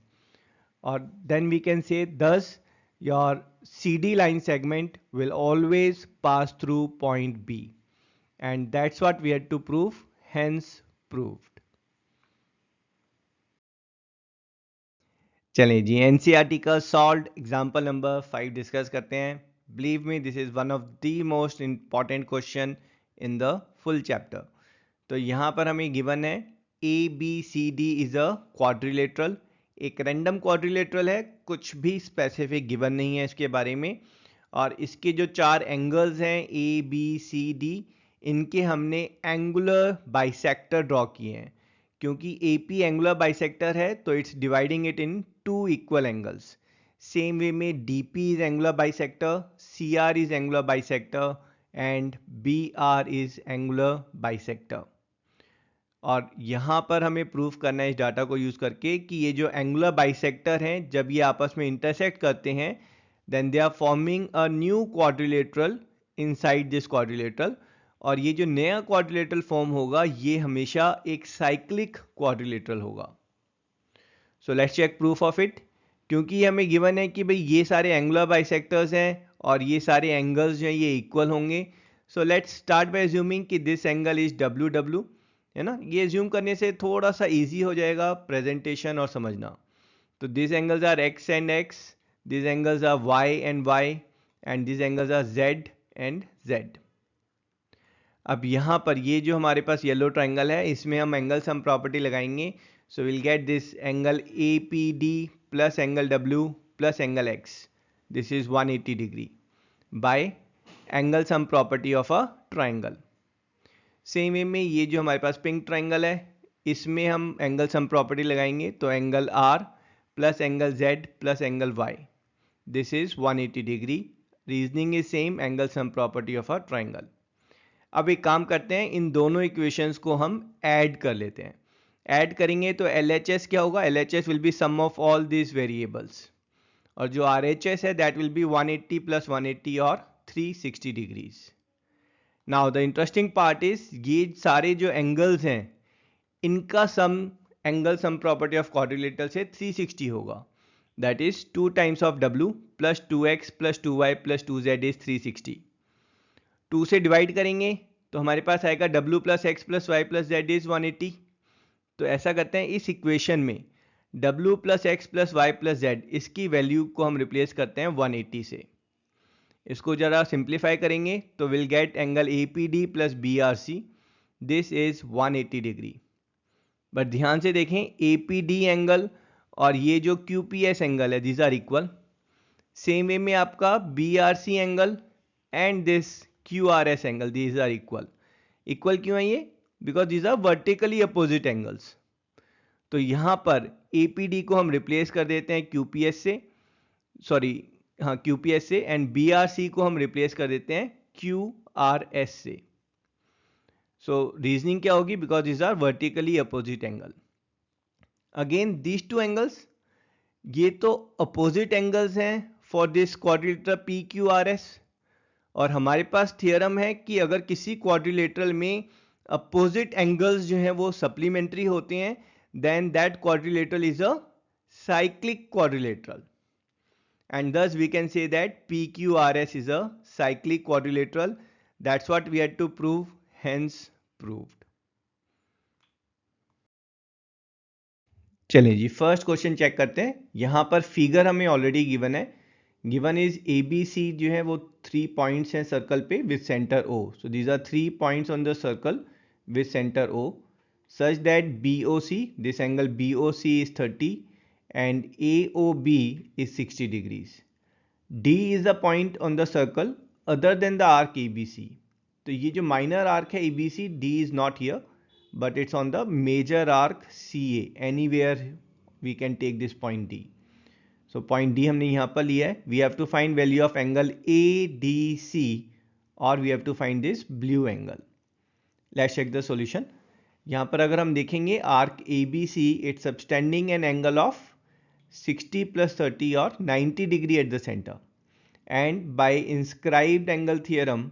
और देन वी कैन से दस your CD line segment will always pass through point B, and that's what we had to prove, hence proved. चलिए जी, NCERT का सॉल्व्ड एग्जांपल नंबर 5 डिस्कस करते हैं. Believe me, this is one of the most important question in the full chapter. तो यहाँ पर हमें given है ABCD is a quadrilateral. एक रैंडम क्वाड्रिलेटरल है, कुछ भी स्पेसिफिक गिवन नहीं है इसके बारे में. और इसके जो 4 एंगल्स हैं ABCD, इनके हमने एंगुलर बाइसेक्टर ड्रॉ किए हैं. क्योंकि AP एंगुलर बाइसेक्टर है तो it's dividing it in 2 equal angles. Same way में DP is angular bisector, CR is angular bisector and BR is angular bisector. और यहाँ पर हमें प्रूफ करना है इस डाटा को यूज करके कि ये जो एंगुलर बाइसेक्टर हैं, जब ये आपस में इंटरसेक्ट करते हैं then they are forming a new quadrilateral inside this quadrilateral. और ये जो नया क्वाड्रिलेटरल फॉर्म होगा ये हमेशा एक साइक्लिक क्वाड्रिलेटरल होगा. So let's check proof of it. क्योंकि हमें गिवन है कि भाई ये सारे एंगुलर बाइसेक्टर्स हैं और ये सारे एंगल्स जो हैं ये इक्वल होंगे. So let's start by assuming कि दिस एंगल इज WW, है ना. ये एज्यूम करने से थोड़ा सा इजी हो जाएगा प्रेजेंटेशन और समझना. तो this angles are X and X, this angles are Y and Y and this angles are Z and Z. अब यहाँ पर ये जो हमारे पास येलो ट्राइंगल है इसमें हम एंगल सम प्रॉपर्टी लगाएंगे. सो will get this angle APD plus angle W plus angle X, this is 180 degree by angle sum property of a triangle. Same way में ये जो हमारे पास पिंक ट्राइंगल है इसमें हम एंगल सम प्रॉपर्टी लगाएंगे. तो angle R plus angle Z plus angle Y, this is 180 degree. Reasoning is same, angle sum property of a triangle. अब एक काम करते हैं, इन दोनों इक्वेशंस को हम ऐड कर लेते हैं. ऐड करेंगे तो LHS क्या होगा? LHS will be sum of all this variables. और जो RHS है दैट विल बी 180 प्लस 180 और 360 degrees. Now the interesting part is ये सारे जो एंगल्स हैं इनका sum angle sum property of quadrilateral से 360 होगा. That is 2 times of w plus 2x plus 2y plus 2z is 360. 2 से डिवाइड करेंगे तो हमारे पास आएगा w plus X plus Y plus Z is 180. तो ऐसा करते हैं इस इक्वेशन में w plus X plus Y plus Z इसकी वैल्यू को हम रिप्लेस करते हैं 180 से. इसको जरा सिंप्लीफाई करेंगे तो will get angle APD plus BRC. This is 180 degree. But ध्यान से देखें APD एंगल और ये जो QPS एंगल है these are equal. Same way में आपका BRC angle and this QRS angle these are equal. Equal क्यों है ये? Because these are vertically opposite angles. तो यहां पर APD को हम रिप्लेस कर देते हैं QPS से, QPS से, एंड BRC को हम रिप्लेस कर देते हैं QRS से. सो रीजनिंग क्या होगी? Because these are vertically opposite angle. Again these two angles, ये तो अपोजिट एंगल्स हैं फॉर दिस क्वाड्रिलेटरल PQRS. और हमारे पास थियरम है कि अगर किसी क्वाड्रिलेटरल में अपोजिट एंगल्स जो हैं वो सप्लीमेंट्री होते हैं then that quadrilateral is a cyclic quadrilateral. And thus we can say that PQRS is a cyclic quadrilateral. That's what we had to prove, hence proved. चलिए जी फर्स्ट क्वेश्चन चेक करते हैं. यहाँ पर फिगर हमें already given है. Given is ABC जो है वो 3 पॉइंट्स हैं सर्कल पे with centre O. So these are 3 points on the circle with centre O such that BOC, this angle BOC is 30 and AOB is 60 degrees. D is the point on the circle other than the arc ABC. तो ये जो minor arc है ABC, D is not here, but it's on the major arc CA. Anywhere we can take this point D. So point D हमने यहाँ पर लिया है. We have to find value of angle ADC or we have to find this blue angle. Let's check the solution. यहाँ पर अगर हम देखेंगे arc ABC, it's subtending an angle of 60 plus 30 or 90 degree at the center. And by inscribed angle theorem,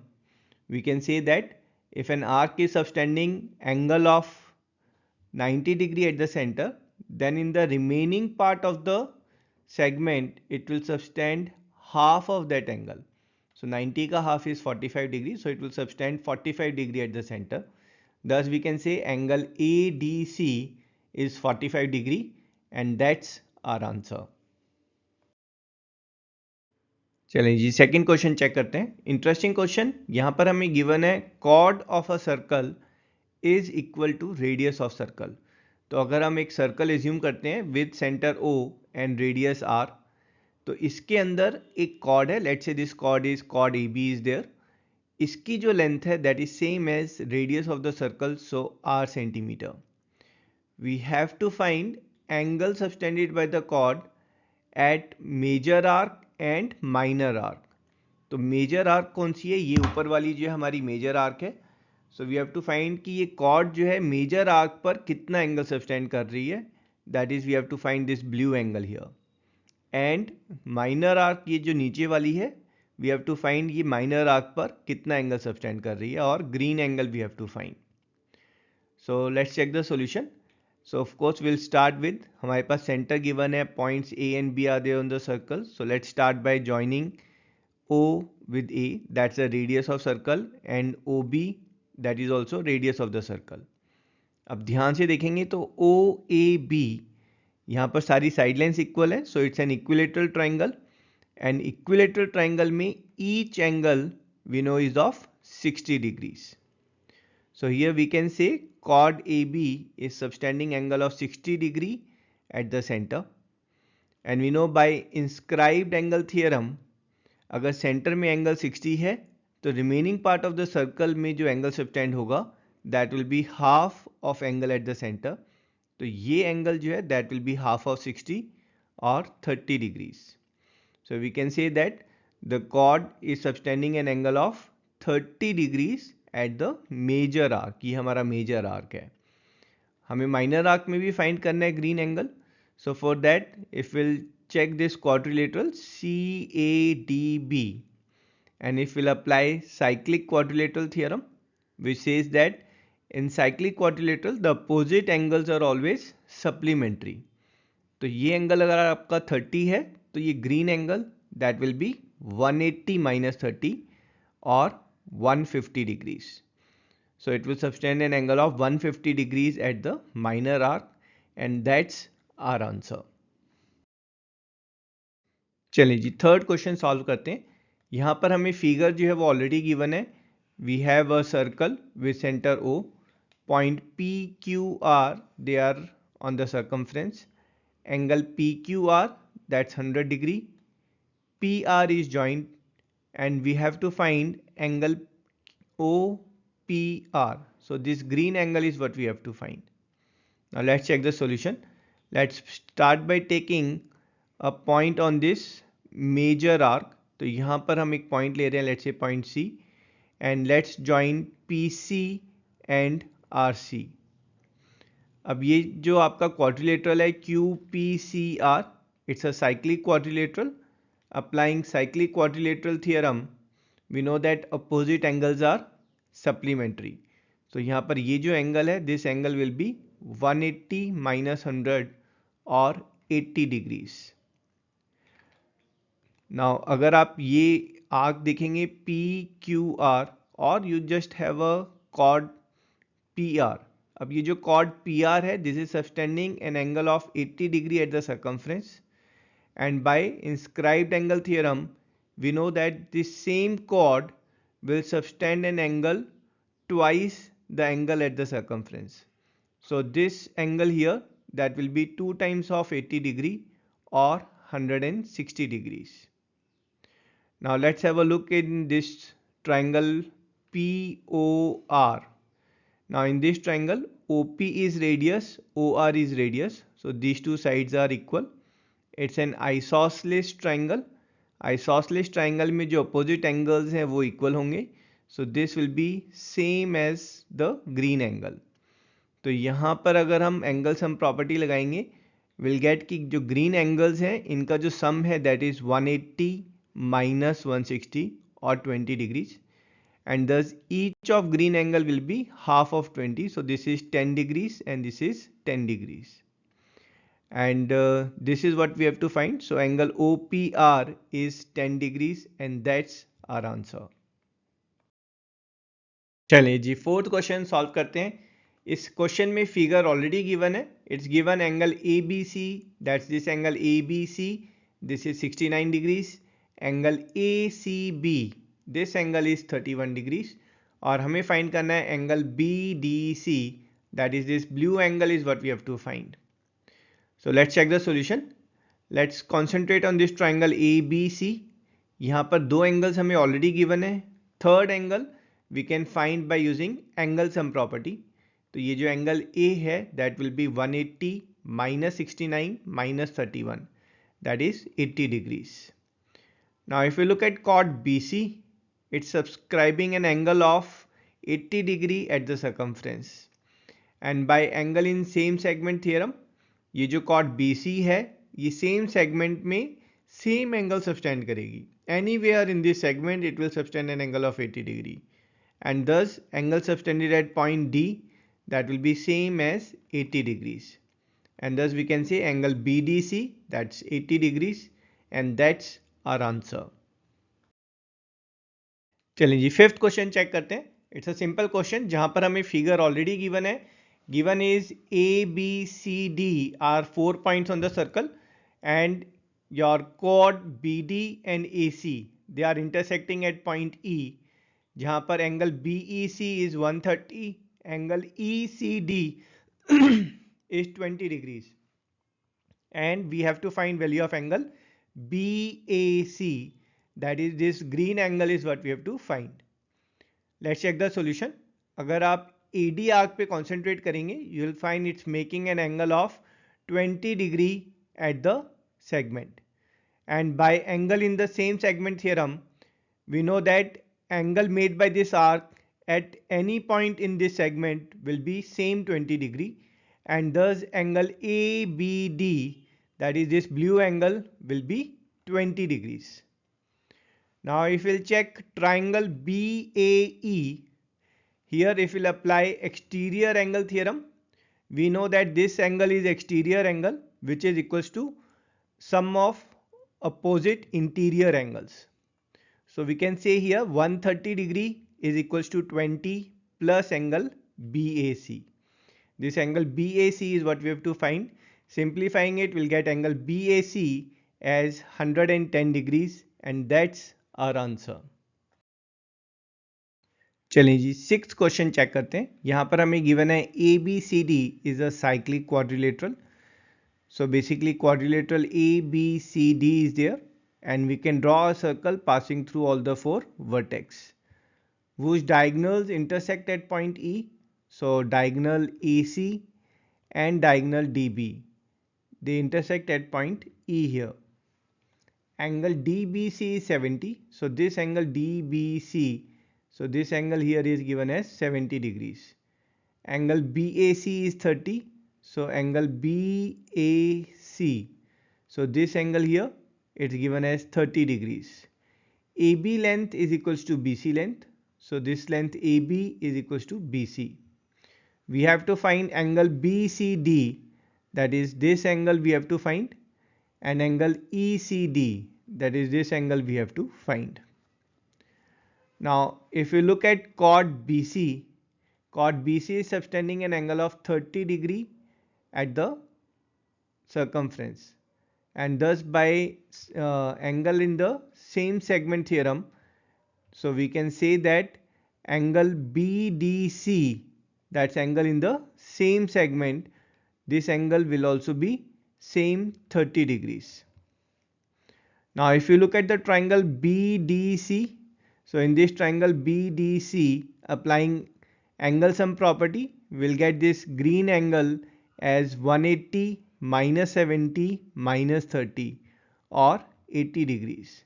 we can say that if an arc is subtending angle of 90 degree at the center, then in the remaining part of the segment, it will subtend half of that angle. So 90 ka half is 45 degree, so it will subtend 45 degree at the center. Thus we can say angle ADC is 45 degree and that's our answer. चलिए जी second question check करते हैं. Interesting question. यहाँ पर हमें given है chord of a circle is equal to radius of circle. तो अगर हम एक सर्कल एज्यूम करते हैं with centre O and radius R, तो इसके अंदर एक कॉर्ड है. Let's say this chord AB is there. इसकी जो लेंथ है that is same as radius of the circle, so R centimetre. We have to find angle subtended by the chord at major arc and minor arc. तो major arc कौन सी है? ये ऊपर वाली जो है हमारी मेजर आर्क है. So we have to find कि ये कॉर्ड जो है मेजर आर्क पर कितना एंगल सब्सटेंड कर रही है. That is we have to find this blue angle here. And minor arc ये जो नीचे वाली है वी हैव टू फाइंड ये माइनर आर्क पर कितना एंगल सब्सटेंड कर रही है, और green angle we have to find. So let's check the solution. So of course we'll start with, हमारे पास center given है, points A and B are there on the circle. So let's start by joining O with A, that's the radius of circle, and OB, that is also radius of the circle. अब ध्यान से देखेंगे तो OAB यहाँ पर सारी side lines equal है, so it's an equilateral triangle, and equilateral triangle में each angle we know is of 60 degrees. So here we can say chord AB is subtending angle of 60 degree at the center, and we know by inscribed angle theorem अगर center में angle 60 है तो remaining part of the circle में जो angle subtend होगा that will be half of angle at the center. तो ये angle जो है that will be half of 60 or 30 degrees. So we can say that the chord is subtending an angle of 30 degrees at the major arc. ये हमारा major arc है. हमें minor arc में भी फाइंड करना है green angle. So for that if will check this quadrilateral CADB, and if we'll apply cyclic quadrilateral theorem, which says that in cyclic quadrilateral the opposite angles are always supplementary. तो ये angle अगर आपका 30 है तो ये green angle that will be 180 minus 30 or 150 degrees. So it will subtend an angle of 150 degrees at the minor arc, and that's our answer. चलिए जी third question solve करते हैं. यहाँ पर हमें फिगर जो है वो ऑलरेडी गिवन है. We have a circle with centre O, point PQR they are on the circumference. Angle PQR, that's 100 degree. PR is joined, and we have to find angle OPR. So this green angle is what we have to find. Now let's check the solution. Let's start by taking a point on this major arc. तो यहाँ पर हम एक point ले रहे हैं, let's say point C, and let's join PC and RC. अब ये जो आपका क्वाड्रिलेटरल है QPCR, it's a cyclic quadrilateral. Applying cyclic quadrilateral theorem, we know that opposite angles are supplementary. तो यहाँ पर ये जो एंगल है, this angle will be 180 minus 100 or 80 degrees. Now अगर आप ये आर्क देखेंगे PQR और you just have a chord PR. अब ये जो chord PR है, this is subtending an angle of 80 degree at the circumference, and by inscribed angle theorem we know that this same chord will subtend an angle twice the angle at the circumference. So this angle here, that will be 2 times of 80 degree or 160 degrees. Now let's have a look in this triangle POR. Now in this triangle OP is radius, OR is radius, so these two sides are equal. It's an isosceles triangle. Isosceles triangle में जो opposite angles हैं वो equal होंगे. So this will be same as the green angle. तो यहाँ पर अगर हम एंगल सम प्रॉपर्टी लगाएंगे, विल गेट कि जो ग्रीन एंगल्स हैं इनका जो सम है that is 180 minus 160 or 20 degrees, and thus each of green angle will be half of 20. So this is 10 degrees and this is 10 degrees, and this is what we have to find. So angle OPR is 10 degrees and that's our answer. चलिए जी fourth question solve करते हैं. इस question में figure already given है. It's given angle ABC, that's this angle ABC, this is 69 degrees. Angle ACB, this angle is 31 degrees. और हमें find करना है angle BDC, that is this blue angle is what we have to find. So let's check the solution. Let's concentrate on this triangle ABC. यहाँ पर दो angles हमें already given है. Third angle we can find by using angle sum property. तो ये जो angle A है that will be 180 minus 69 minus 31, that is 80 degrees. Now if we look at chord BC, it's subscribing an angle of 80 degree at the circumference, and by angle in same segment theorem, ये जो chord BC है ये same segment में same angle subtend करेगी. Anywhere in this segment it will subtend an angle of 80 degree, and thus angle subtended at point D, that will be same as 80 degrees, and thus we can say angle BDC, that's 80 degrees, and that's our answer. चलिए जी fifth question check करते हैं. It's a simple question जहां पर हमें figure already given है. Given is ABCD are 4 points on the circle, and your chord BD and AC they are intersecting at point E, जहाँ पर angle BEC is 130, angle ECD is 20 degrees, and we have to find value of angle BAC, that is this green angle is what we have to find. Let's check the solution. अगर आप AD arc पे concentrate करेंगे you will find it's making an angle of 20 degree at the segment, and by angle in the same segment theorem we know that angle made by this arc at any point in this segment will be same 20 degree, and thus angle ABD, that is this blue angle, will be 20 degrees. Now if we'll check triangle BAE, here if we'll apply exterior angle theorem, we know that this angle is exterior angle which is equals to sum of opposite interior angles. So we can say here 130 degree is equals to 20 plus angle BAC. This angle BAC is what we have to find. Simplifying it, we'll get angle BAC as 110 degrees and that's our answer. चलिए जी, six question check करते हैं. यहाँ पर हमें given है ABCD is a cyclic quadrilateral. So basically quadrilateral ABCD is there and we can draw a circle passing through all the four vertex whose diagonals intersect at point E. So diagonal AC and diagonal DB, they intersect at point E here. Angle DBC is 70. So this angle DBC, so this angle here is given as 70 degrees. Angle BAC is 30. So angle BAC, so this angle here it's given as 30 degrees. AB length is equals to BC length. So this length AB is equals to BC. We have to find angle BCD, that is this angle we have to find, and angle ECD, that is this angle we have to find. Now if we look at chord BC is subtending an angle of 30 degree at the circumference, and thus by angle in the same segment theorem, so we can say that angle BDC, that's angle in the same segment, this angle will also be same 30 degrees. Now if you look at the triangle BDC, so in this triangle BDC, applying angle sum property, we'll get this green angle as 180 minus 70 minus 30 or 80 degrees,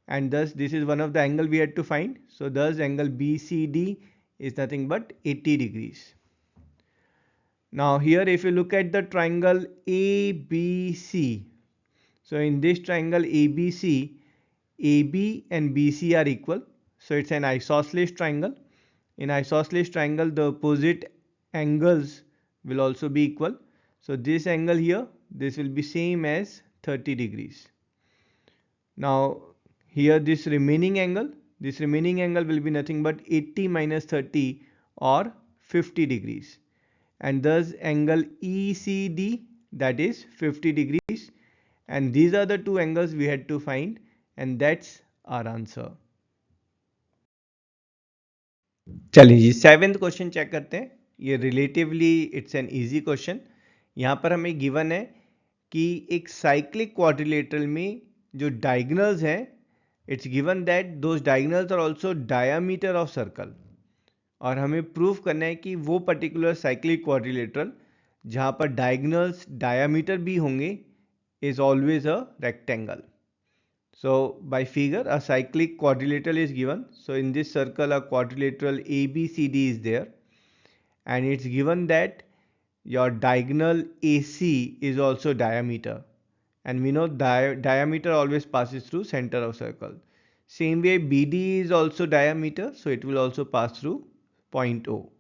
and thus this is one of the angle we had to find. So thus angle BCD is nothing but 80 degrees. Now here if you look at the triangle ABC, so in this triangle ABC, AB and BC are equal, so it's an isosceles triangle. In isosceles triangle, the opposite angles will also be equal. So this angle here, this will be same as 30 degrees. Now here this remaining angle will be nothing but 80 minus 30 or 50 degrees. And thus angle ECD, that is 50 degrees. And these are the two angles we had to find, and that's our answer. चलिए जी, seventh question check करते हैं. ये relatively it's an easy question. यहाँ पर हमें given है कि एक साइक्लिक क्वाड्रिलेटरल में जो डायगोनल्स हैं, it's given that those diagonals are also diameter of circle, और हमें प्रूव करना है कि वो पर्टिकुलर साइक्लिक क्वाड्रिलेटरल जहाँ पर डायगोनल्स डायामीटर भी होंगे is always a rectangle. So by figure a cyclic quadrilateral is given. So in this circle a quadrilateral ABCD is there, and it's given that your diagonal AC is also diameter, and we know diameter always passes through center of circle. Same way BD is also diameter, so it will also pass through point O.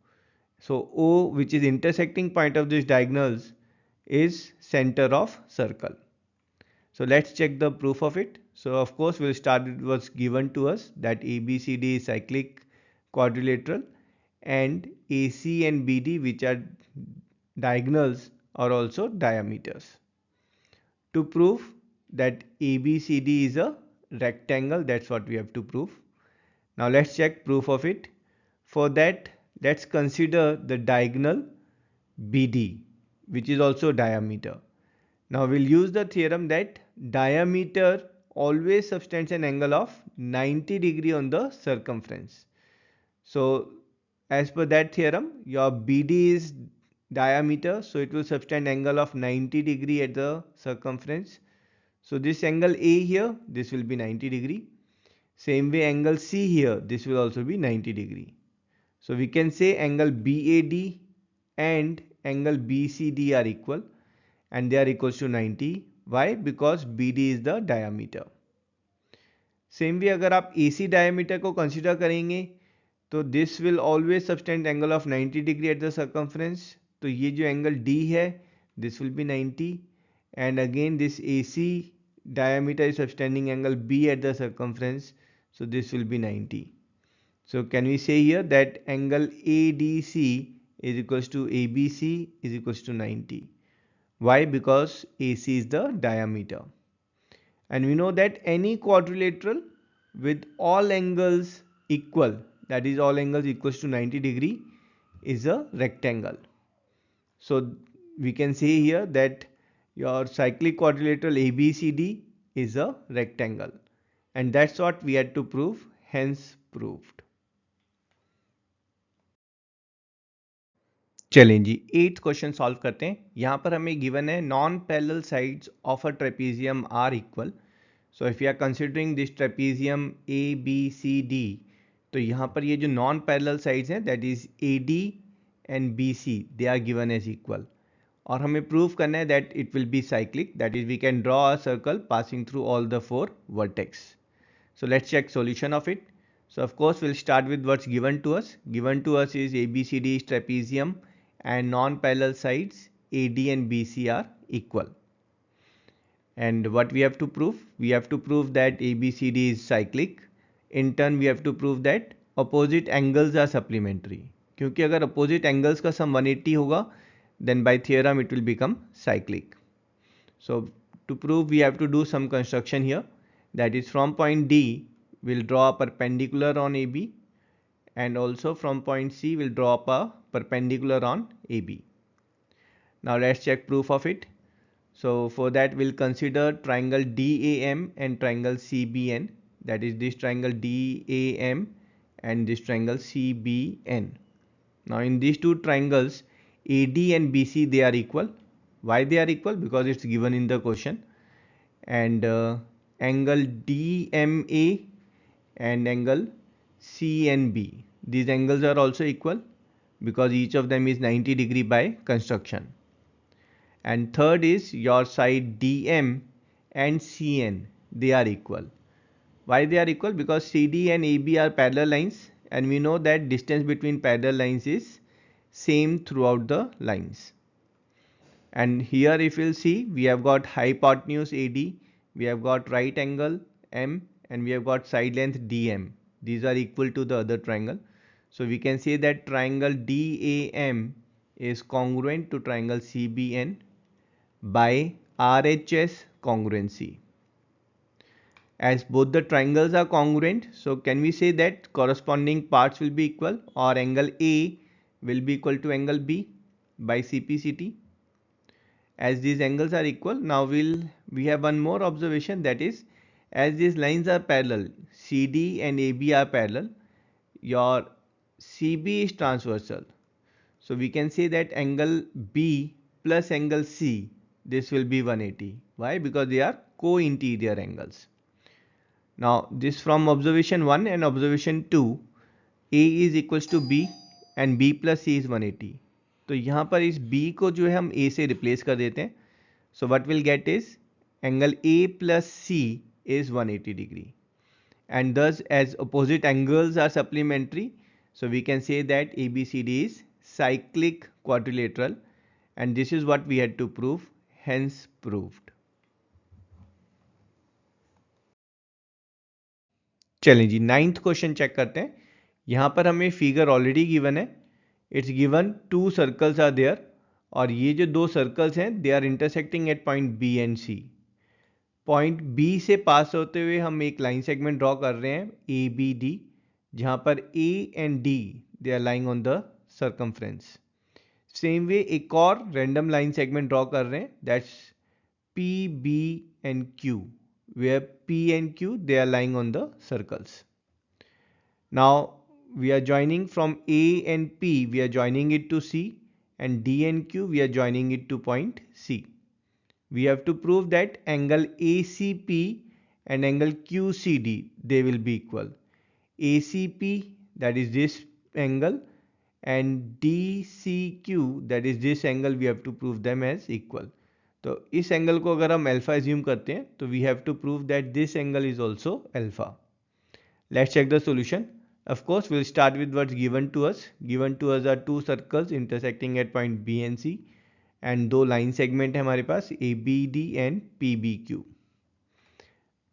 So O, which is intersecting point of this diagonals, is center of circle. So let's check the proof of it. So of course we'll start, it was given to us that ABCD is cyclic quadrilateral and AC and BD, which are diagonals, are also diameters. To prove that ABCD is a rectangle, that's what we have to prove. Now let's check proof of it. For that, let's consider the diagonal BD, which is also diameter. Now we'll use the theorem that diameter always subtends an angle of 90 degree on the circumference. So as per that theorem, your BD is diameter, so it will subtend angle of 90 degree at the circumference. So this angle A here, this will be 90 degree. Same way angle C here, this will also be 90 degree. So we can say angle BAD and angle BCD are equal, and they are equals to 90. Why? Because BD is the diameter. Same way अगर आप AC diameter को consider करेंगे तो this will always subtend angle of 90 degree at the circumference. तो ये जो angle D है this will B 90 and again this AC diameter is subtending angle B at the circumference, so this will be 90. So can we say here that angle ADC is equals to ABC is equals to 90. Why? Because AC is the diameter, and we know that any quadrilateral with all angles equal, that is all angles equals to 90 degree, is a rectangle. So we can say here that your cyclic quadrilateral ABCD is a rectangle, and that's what we had to prove, hence proved. चलें जी, 8th question solve करते हैं। यहाँ पर हमें given है non parallel sides of a trapezium are equal. So if you are considering this trapezium A B C D, तो यहाँ पर ये जो नॉन पैरेलल साइड्स हैं that is A D and B C, they are given as equal. और हमें prove करना है that it will be cyclic, that is we can draw a circle passing through all the 4 vertex. So let's check solution of it. So of course we'll start with what's given to us. Given to us is ABCD is trapezium and non-parallel sides AD and BC are equal. And what we have to prove? We have to prove that ABCD is cyclic. In turn we have to prove that opposite angles are supplementary. क्योंकि अगर opposite angles का sum 180 होगा then by theorem it will become cyclic. So to prove we have to do some construction here. That is from point D we'll draw a perpendicular on AB, and also from point C we'll draw up a perpendicular on AB. Now let's check proof of it. So for that we'll consider triangle DAM and triangle CBN, that is this triangle DAM and this triangle CBN. Now in these two triangles AD and BC, they are equal. Why they are equal? Because it's given in the question. And angle DMA and angle CNB, these angles are also equal because each of them is 90 degree by construction. And third is your side DM and CN, they are equal. Why they are equal? Because CD and AB are parallel lines, and we know that distance between parallel lines is same throughout the lines. And here if you'll see, we have got hypotenuse AD, we have got right angle M, and we have got side length DM. These are equal to the other triangle. So we can say that triangle DAM is congruent to triangle CBN by RHS congruency. As both the triangles are congruent, so can we say that corresponding parts will be equal, or angle A will be equal to angle B by CPCT? As these angles are equal, now we have one more observation, that is as these lines are parallel, CD and AB are parallel, your CB is transversal. So we can say that angle B plus angle C, this will be 180. Why? Because they are co-interior angles. Now this from observation 1 and observation 2, A is equals to B and B plus C is 180. तो यहाँ पर इस B को जो है हम A से replace कर देते हैं. So what we'll get is angle A plus C is 180 degree. And thus as opposite angles are supplementary, so we can say that ABCD is cyclic quadrilateral, and this is what we had to prove, hence proved. चलें जी, 9th question check करते हैं। यहाँ पर हमें figure already given है, it's given 2 circles are there, और ये जो 2 सर्कल्स हैं they are intersecting at point B and C. Point B से पास होते हुए हम एक लाइन सेगमेंट ड्रॉ कर रहे हैं ए बी डी, जहाँ पर A and D they are lying on the circumference. Same way एक और रैंडम लाइन सेगमेंट ड्रॉ कर रहे हैं, that's P B and Q, where P and Q they are lying on the circles. Now we are joining from A and P, we are joining it to C, and D and Q we are joining it to point C. We have to prove that angle ACP and angle QCD they will be equal. ACP, that is this angle, and DCQ, that is this angle, we have to prove them as equal. तो इस angle को अगर हम alpha assume करते हैं तो we have to prove that this angle is also alpha. Let's check the solution. Of course, we'll start with what's given to us. Given to us are two circles intersecting at point B and C, and दो line segment है हमारे पास ABD and PBQ.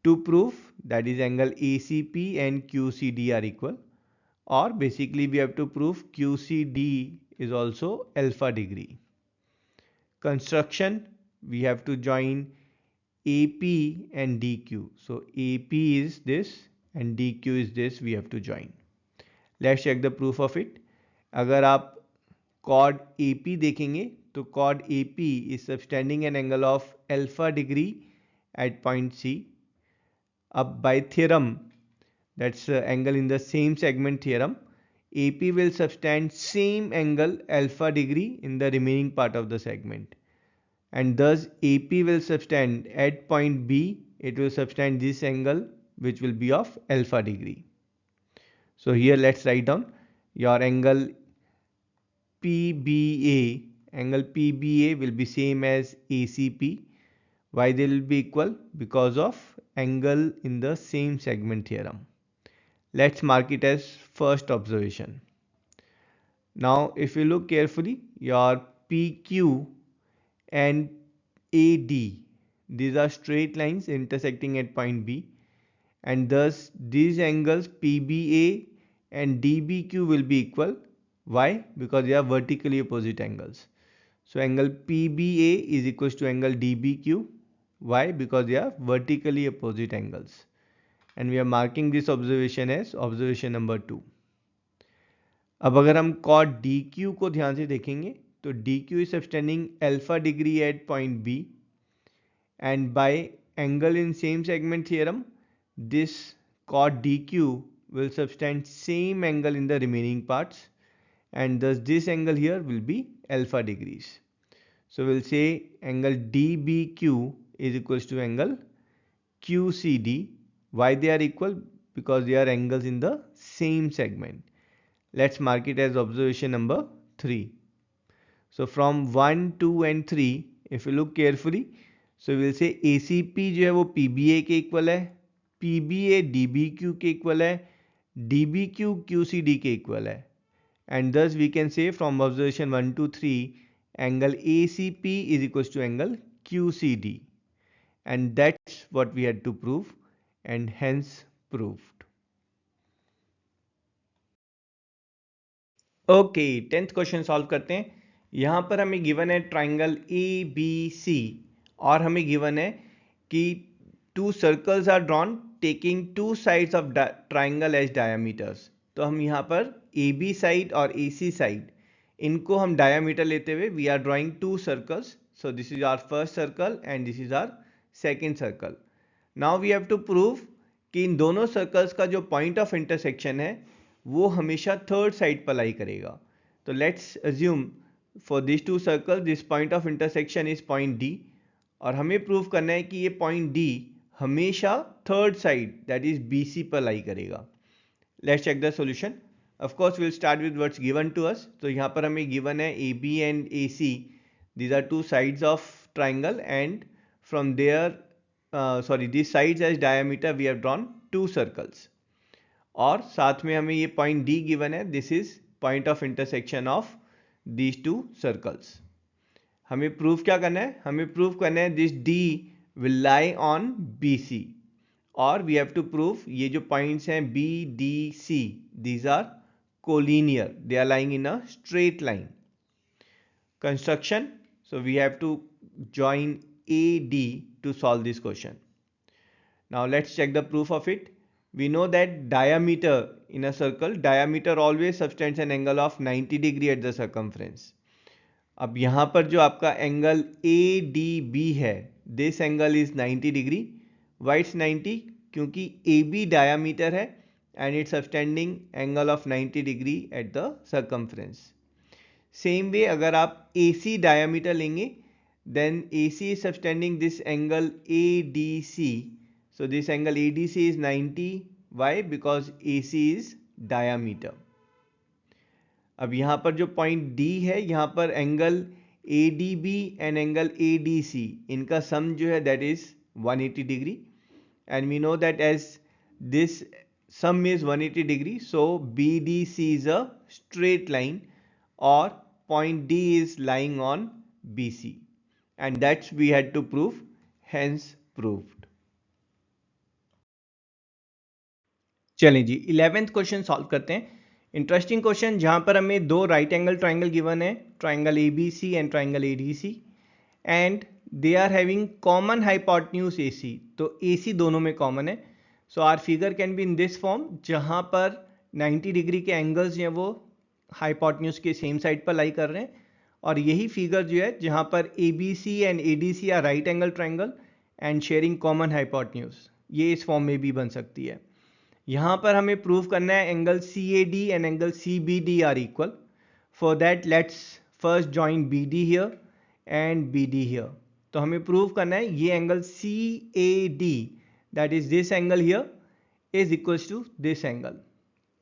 To prove that is angle ACP and QCD are equal, or basically we have to prove QCD is also alpha degree. Construction, we have to join AP and DQ. So AP is this and DQ is this, we have to join. Let's check the proof of it. अगर आप chord AP देखेंगे तो chord AP is subtending an angle of alpha degree at point C. अब by theorem, that's angle in the same segment theorem, AP will subtend same angle alpha degree in the remaining part of the segment, and thus AP will subtend at point B, it will subtend this angle which will be of alpha degree. So here let's write down your angle PBA. Angle PBA will be same as ACP. Why they will be equal? Because of angle in the same segment theorem. Let's mark it as first observation. Now if you look carefully, your PQ and AD, these are straight lines intersecting at point B, and thus these angles PBA and DBQ will be equal. Why? Because they are vertically opposite angles. So angle PBA is equal to angle DBQ. Why? Because they are vertically opposite angles, and we are marking this observation as observation number 2. अब अगर हम chord DQ को ध्यान से देखेंगे तो DQ is subtending alpha degree at point B, and by angle in same segment theorem, this chord DQ will subtend same angle in the remaining parts, and thus this angle here will be alpha degrees. So we'll say angle DBQ is equals to angle QCD. Why they are equal? Because they are angles in the same segment. Let's mark it as observation number 3. So from 1, 2 and 3, if you look carefully, so we'll say ACP जो है वो PBA के equal है, PBA DBQ के equal है, DBQ QCD के equal है, and thus we can say from observation 1 to 3, angle ACP is equals to angle QCD, and that's what we had to prove, and hence proved. Okay, 10th question solve करते हैं. यहाँ पर हमें given है triangle ABC, और हमें given है कि two circles are drawn taking two sides of triangle as diameters. तो हम यहाँ पर AB साइड और AC साइड, इनको हम डायमीटर लेते हुए we are drawing two circles. So this is our first circle and this is our second circle. Now we have to prove कि इन दोनों सर्कल्स का जो पॉइंट ऑफ इंटरसेक्शन है वो हमेशा थर्ड साइड पर लाई करेगा. तो let's assume for this two circle this point of intersection is point D, और हमें प्रूव करना है कि ये पॉइंट D हमेशा third side that is BC पर लाई करेगा. Let's check the solution. Of course will start with what's given to us. तो यहाँ पर हमें गिवन है AB and AC, these are two sides of triangle, and from there this sides as diameter we have drawn two circles, और साथ में हमें ये पॉइंट D गिवन है. This is point of intersection of these two circles. हमें proof क्या करना है? हमें प्रूफ करना है this D will lie on BC, और वी हैव टू प्रूफ ये जो पॉइंट्स हैं B, D, C, these are collinear, they are lying in a straight line. Construction, so we have to join AD to solve this question. Now let's check the proof of it. We know that diameter in a circle, diameter always subtends an angle of 90 degree at the circumference. अब यहाँ पर जो आपका angle ADB है, this angle is 90 degree. Why it's 90? क्योंकि AB diameter है and it's subtending angle of 90 degree at the circumference. Same way अगर आप AC diameter लेंगे, then AC is subtending this angle ADC. So this angle ADC is 90. Why? Because AC is diameter. अब यहाँ पर जो point D है, यहाँ पर angle ADB and angle ADC, इनका सम जो है that is 180 degree, and we know that as this sum is 180 degree, so BDC is a straight line or point D is lying on BC, and that's we had to prove, hence proved. चलें जी 11th question solve करते हैं. Interesting question जहां पर हमें दो right angle triangle given है, triangle ABC and triangle ADC, and they are having common hypotenuse AC. तो AC दोनों में कॉमन है. So our figure can be in this form, जहां पर 90 डिग्री के एंगल्स हैं वो हाइपोटेन्यूज के सेम साइड पर लाई कर रहे हैं, और यही फिगर जो है जहां पर ABC and ADC are right angle triangle and sharing common hypotenuse, ये इस फॉर्म में भी बन सकती है. यहाँ पर हमें प्रूव करना है angle CAD and angle CBD are equal. For that let's first join BD here and BD here. तो हमें प्रूव करना है ये angle CAD, that is this angle here, is equals to this angle.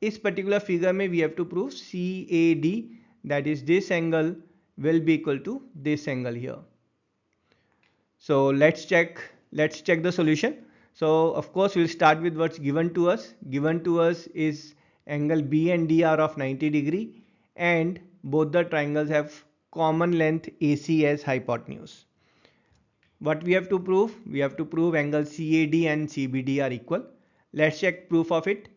इस particular figure में we have to prove CAD, that is this angle will be equal to this angle here. So let's check the solution. So of course we'll start with what's given to us. Given to us is angle B and D are of 90 degree and both the triangles have common length AC as hypotenuse. What we have to prove? We have to prove angle CAD and CBD are equal. Let's check proof of it.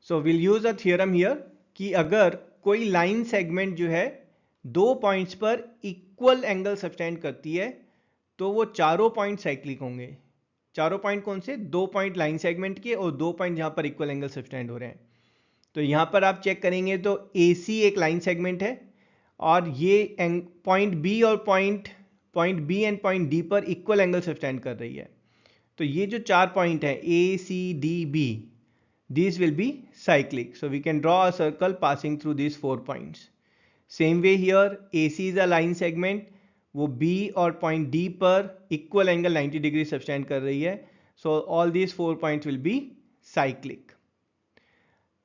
So we'll use a theorem here कि अगर कोई line segment जो है दो points पर equal angle subtend करती है तो वो चारों पॉइंट साइक्लिक होंगे. चारों पॉइंट कौन से? दो पॉइंट लाइन सेगमेंट के और दो पॉइंट जहां पर इक्वल एंगल सब्सटेंड हो रहे हैं. तो यहां पर आप चेक करेंगे तो AC एक लाइन सेगमेंट है और ये पॉइंट B और point B and point D पर इक्वल एंगल सब्सटेंड कर रही है. तो ये जो चार पॉइंट है ACDB, these will be cyclic. So we can draw a circle passing through these 4 points. Same way here, AC is a line segment, वो B और point D पर equal angle 90 degree subtend कर रही है. So all these 4 points will be cyclic.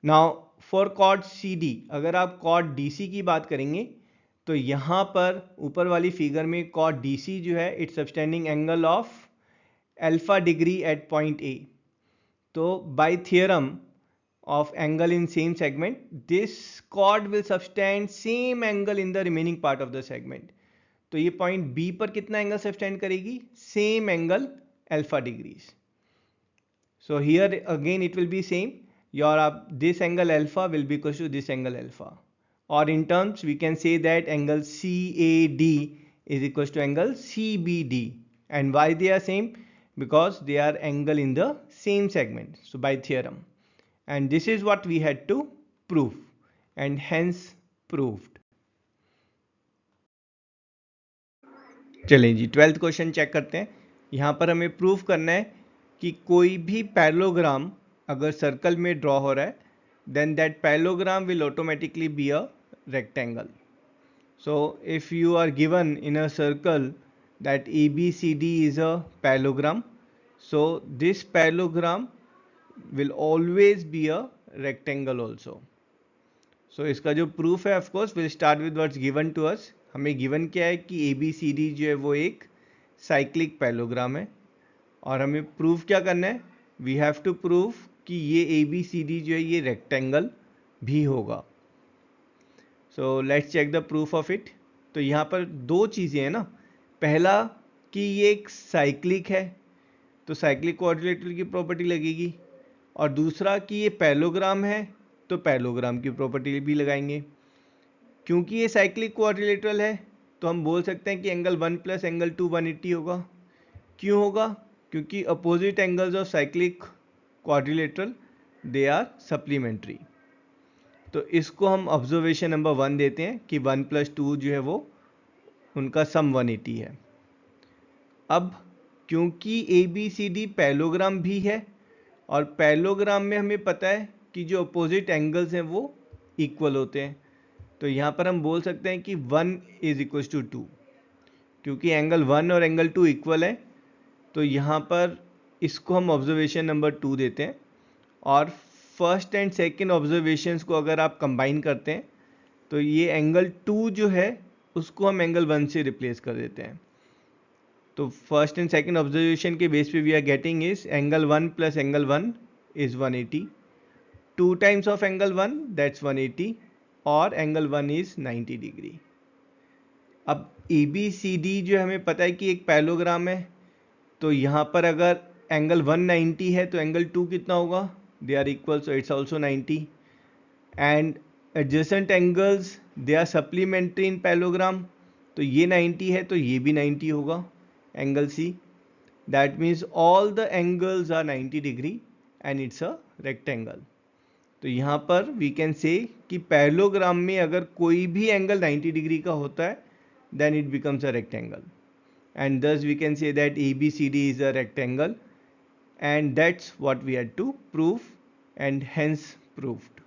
Now for chord CD, अगर आप chord DC की बात करेंगे तो यहाँ पर ऊपर वाली फिगर में chord DC जो है it's subtending angle of alpha degree at point A. तो by theorem of angle in same segment, this chord will subtend same angle in the remaining part of the segment. तो ये point B पर कितना angle subtend करेगी? Same angle alpha degrees. So here again it will be same. This angle alpha will be equal to this angle alpha. Or in terms we can say that angle CAD is equal to angle CBD. And why they are same? Because they are angle in the same segment. So by theorem. And this is what we had to prove and hence proved. चलें जी 12th question check करते हैं. यहाँ पर हमें prove करना है कि कोई भी पैरेललोग्राम अगर सर्कल में ड्रॉ हो रहा है then that parallelogram will automatically be a rectangle. So if you are given in a circle that ABCD is a parallelogram, so this parallelogram will always be a rectangle also. So इसका जो proof है of course we'll start with what's given to us. हमें given क्या है कि ABCD जो है वो एक cyclic parallelogram है और हमें proof क्या करना है? We have to prove कि ये ABCD जो है ये rectangle भी होगा. So let's check the proof of it. तो यहाँ पर दो चीज़ें हैं ना. पहला कि ये एक साइक्लिक है तो साइक्लिक क्वाड्रिलेटरल की प्रॉपर्टी लगेगी, और दूसरा कि ये पैरेललोग्राम है तो पैरेललोग्राम की प्रॉपर्टी भी लगाएंगे. क्योंकि ये साइक्लिक क्वाड्रिलेटरल है तो हम बोल सकते हैं कि एंगल 1 प्लस एंगल 2 180 होगा. क्यों होगा? क्योंकि opposite angles of cyclic quadrilateral they are supplementary. तो इसको हम ऑब्जर्वेशन नंबर 1 देते हैं कि 1 प्लस 2 जो है वो उनका सम 180 है. अब क्योंकि ABCD पैरेललोग्राम भी है और पैरेललोग्राम में हमें पता है कि जो अपोजिट एंगल्स हैं वो इक्वल होते हैं, तो यहाँ पर हम बोल सकते हैं कि 1 इज इक्वल टू 2. क्योंकि एंगल 1 और एंगल 2 इक्वल है तो यहाँ पर इसको हम ऑब्जर्वेशन नंबर 2 देते हैं, और फर्स्ट एंड सेकंड ऑब्जर्वेशंस को अगर आप कंबाइन करते हैं तो ये एंगल 2 जो है उसको हम एंगल 1 से रिप्लेस कर देते हैं. तो फर्स्ट एंड सेकंड ऑब्जर्वेशन के बेस पे we are getting is angle 1 plus angle 1 is 180, 2 times of angle 1 that's 180 और एंगल 1 इज 90 डिग्री। अब ए बी सी डी जो हमें पता है कि एक पैरेललोग्राम है, तो यहाँ पर अगर एंगल 190 है तो एंगल 2 कितना होगा, they are equal, so it's also 90 and adjacent angles they are supplementary in parallelogram, तो ये 90 है तो ये भी 90 होगा angle C, that means all the angles are 90 degree and it's a rectangle. तो यहाँ पर वी कैन से कि पैरेललोग्राम में अगर कोई भी एंगल 90 डिग्री का होता है then it becomes a rectangle, and thus we can say that ABCD is a rectangle, and that's what we had to prove and hence proved.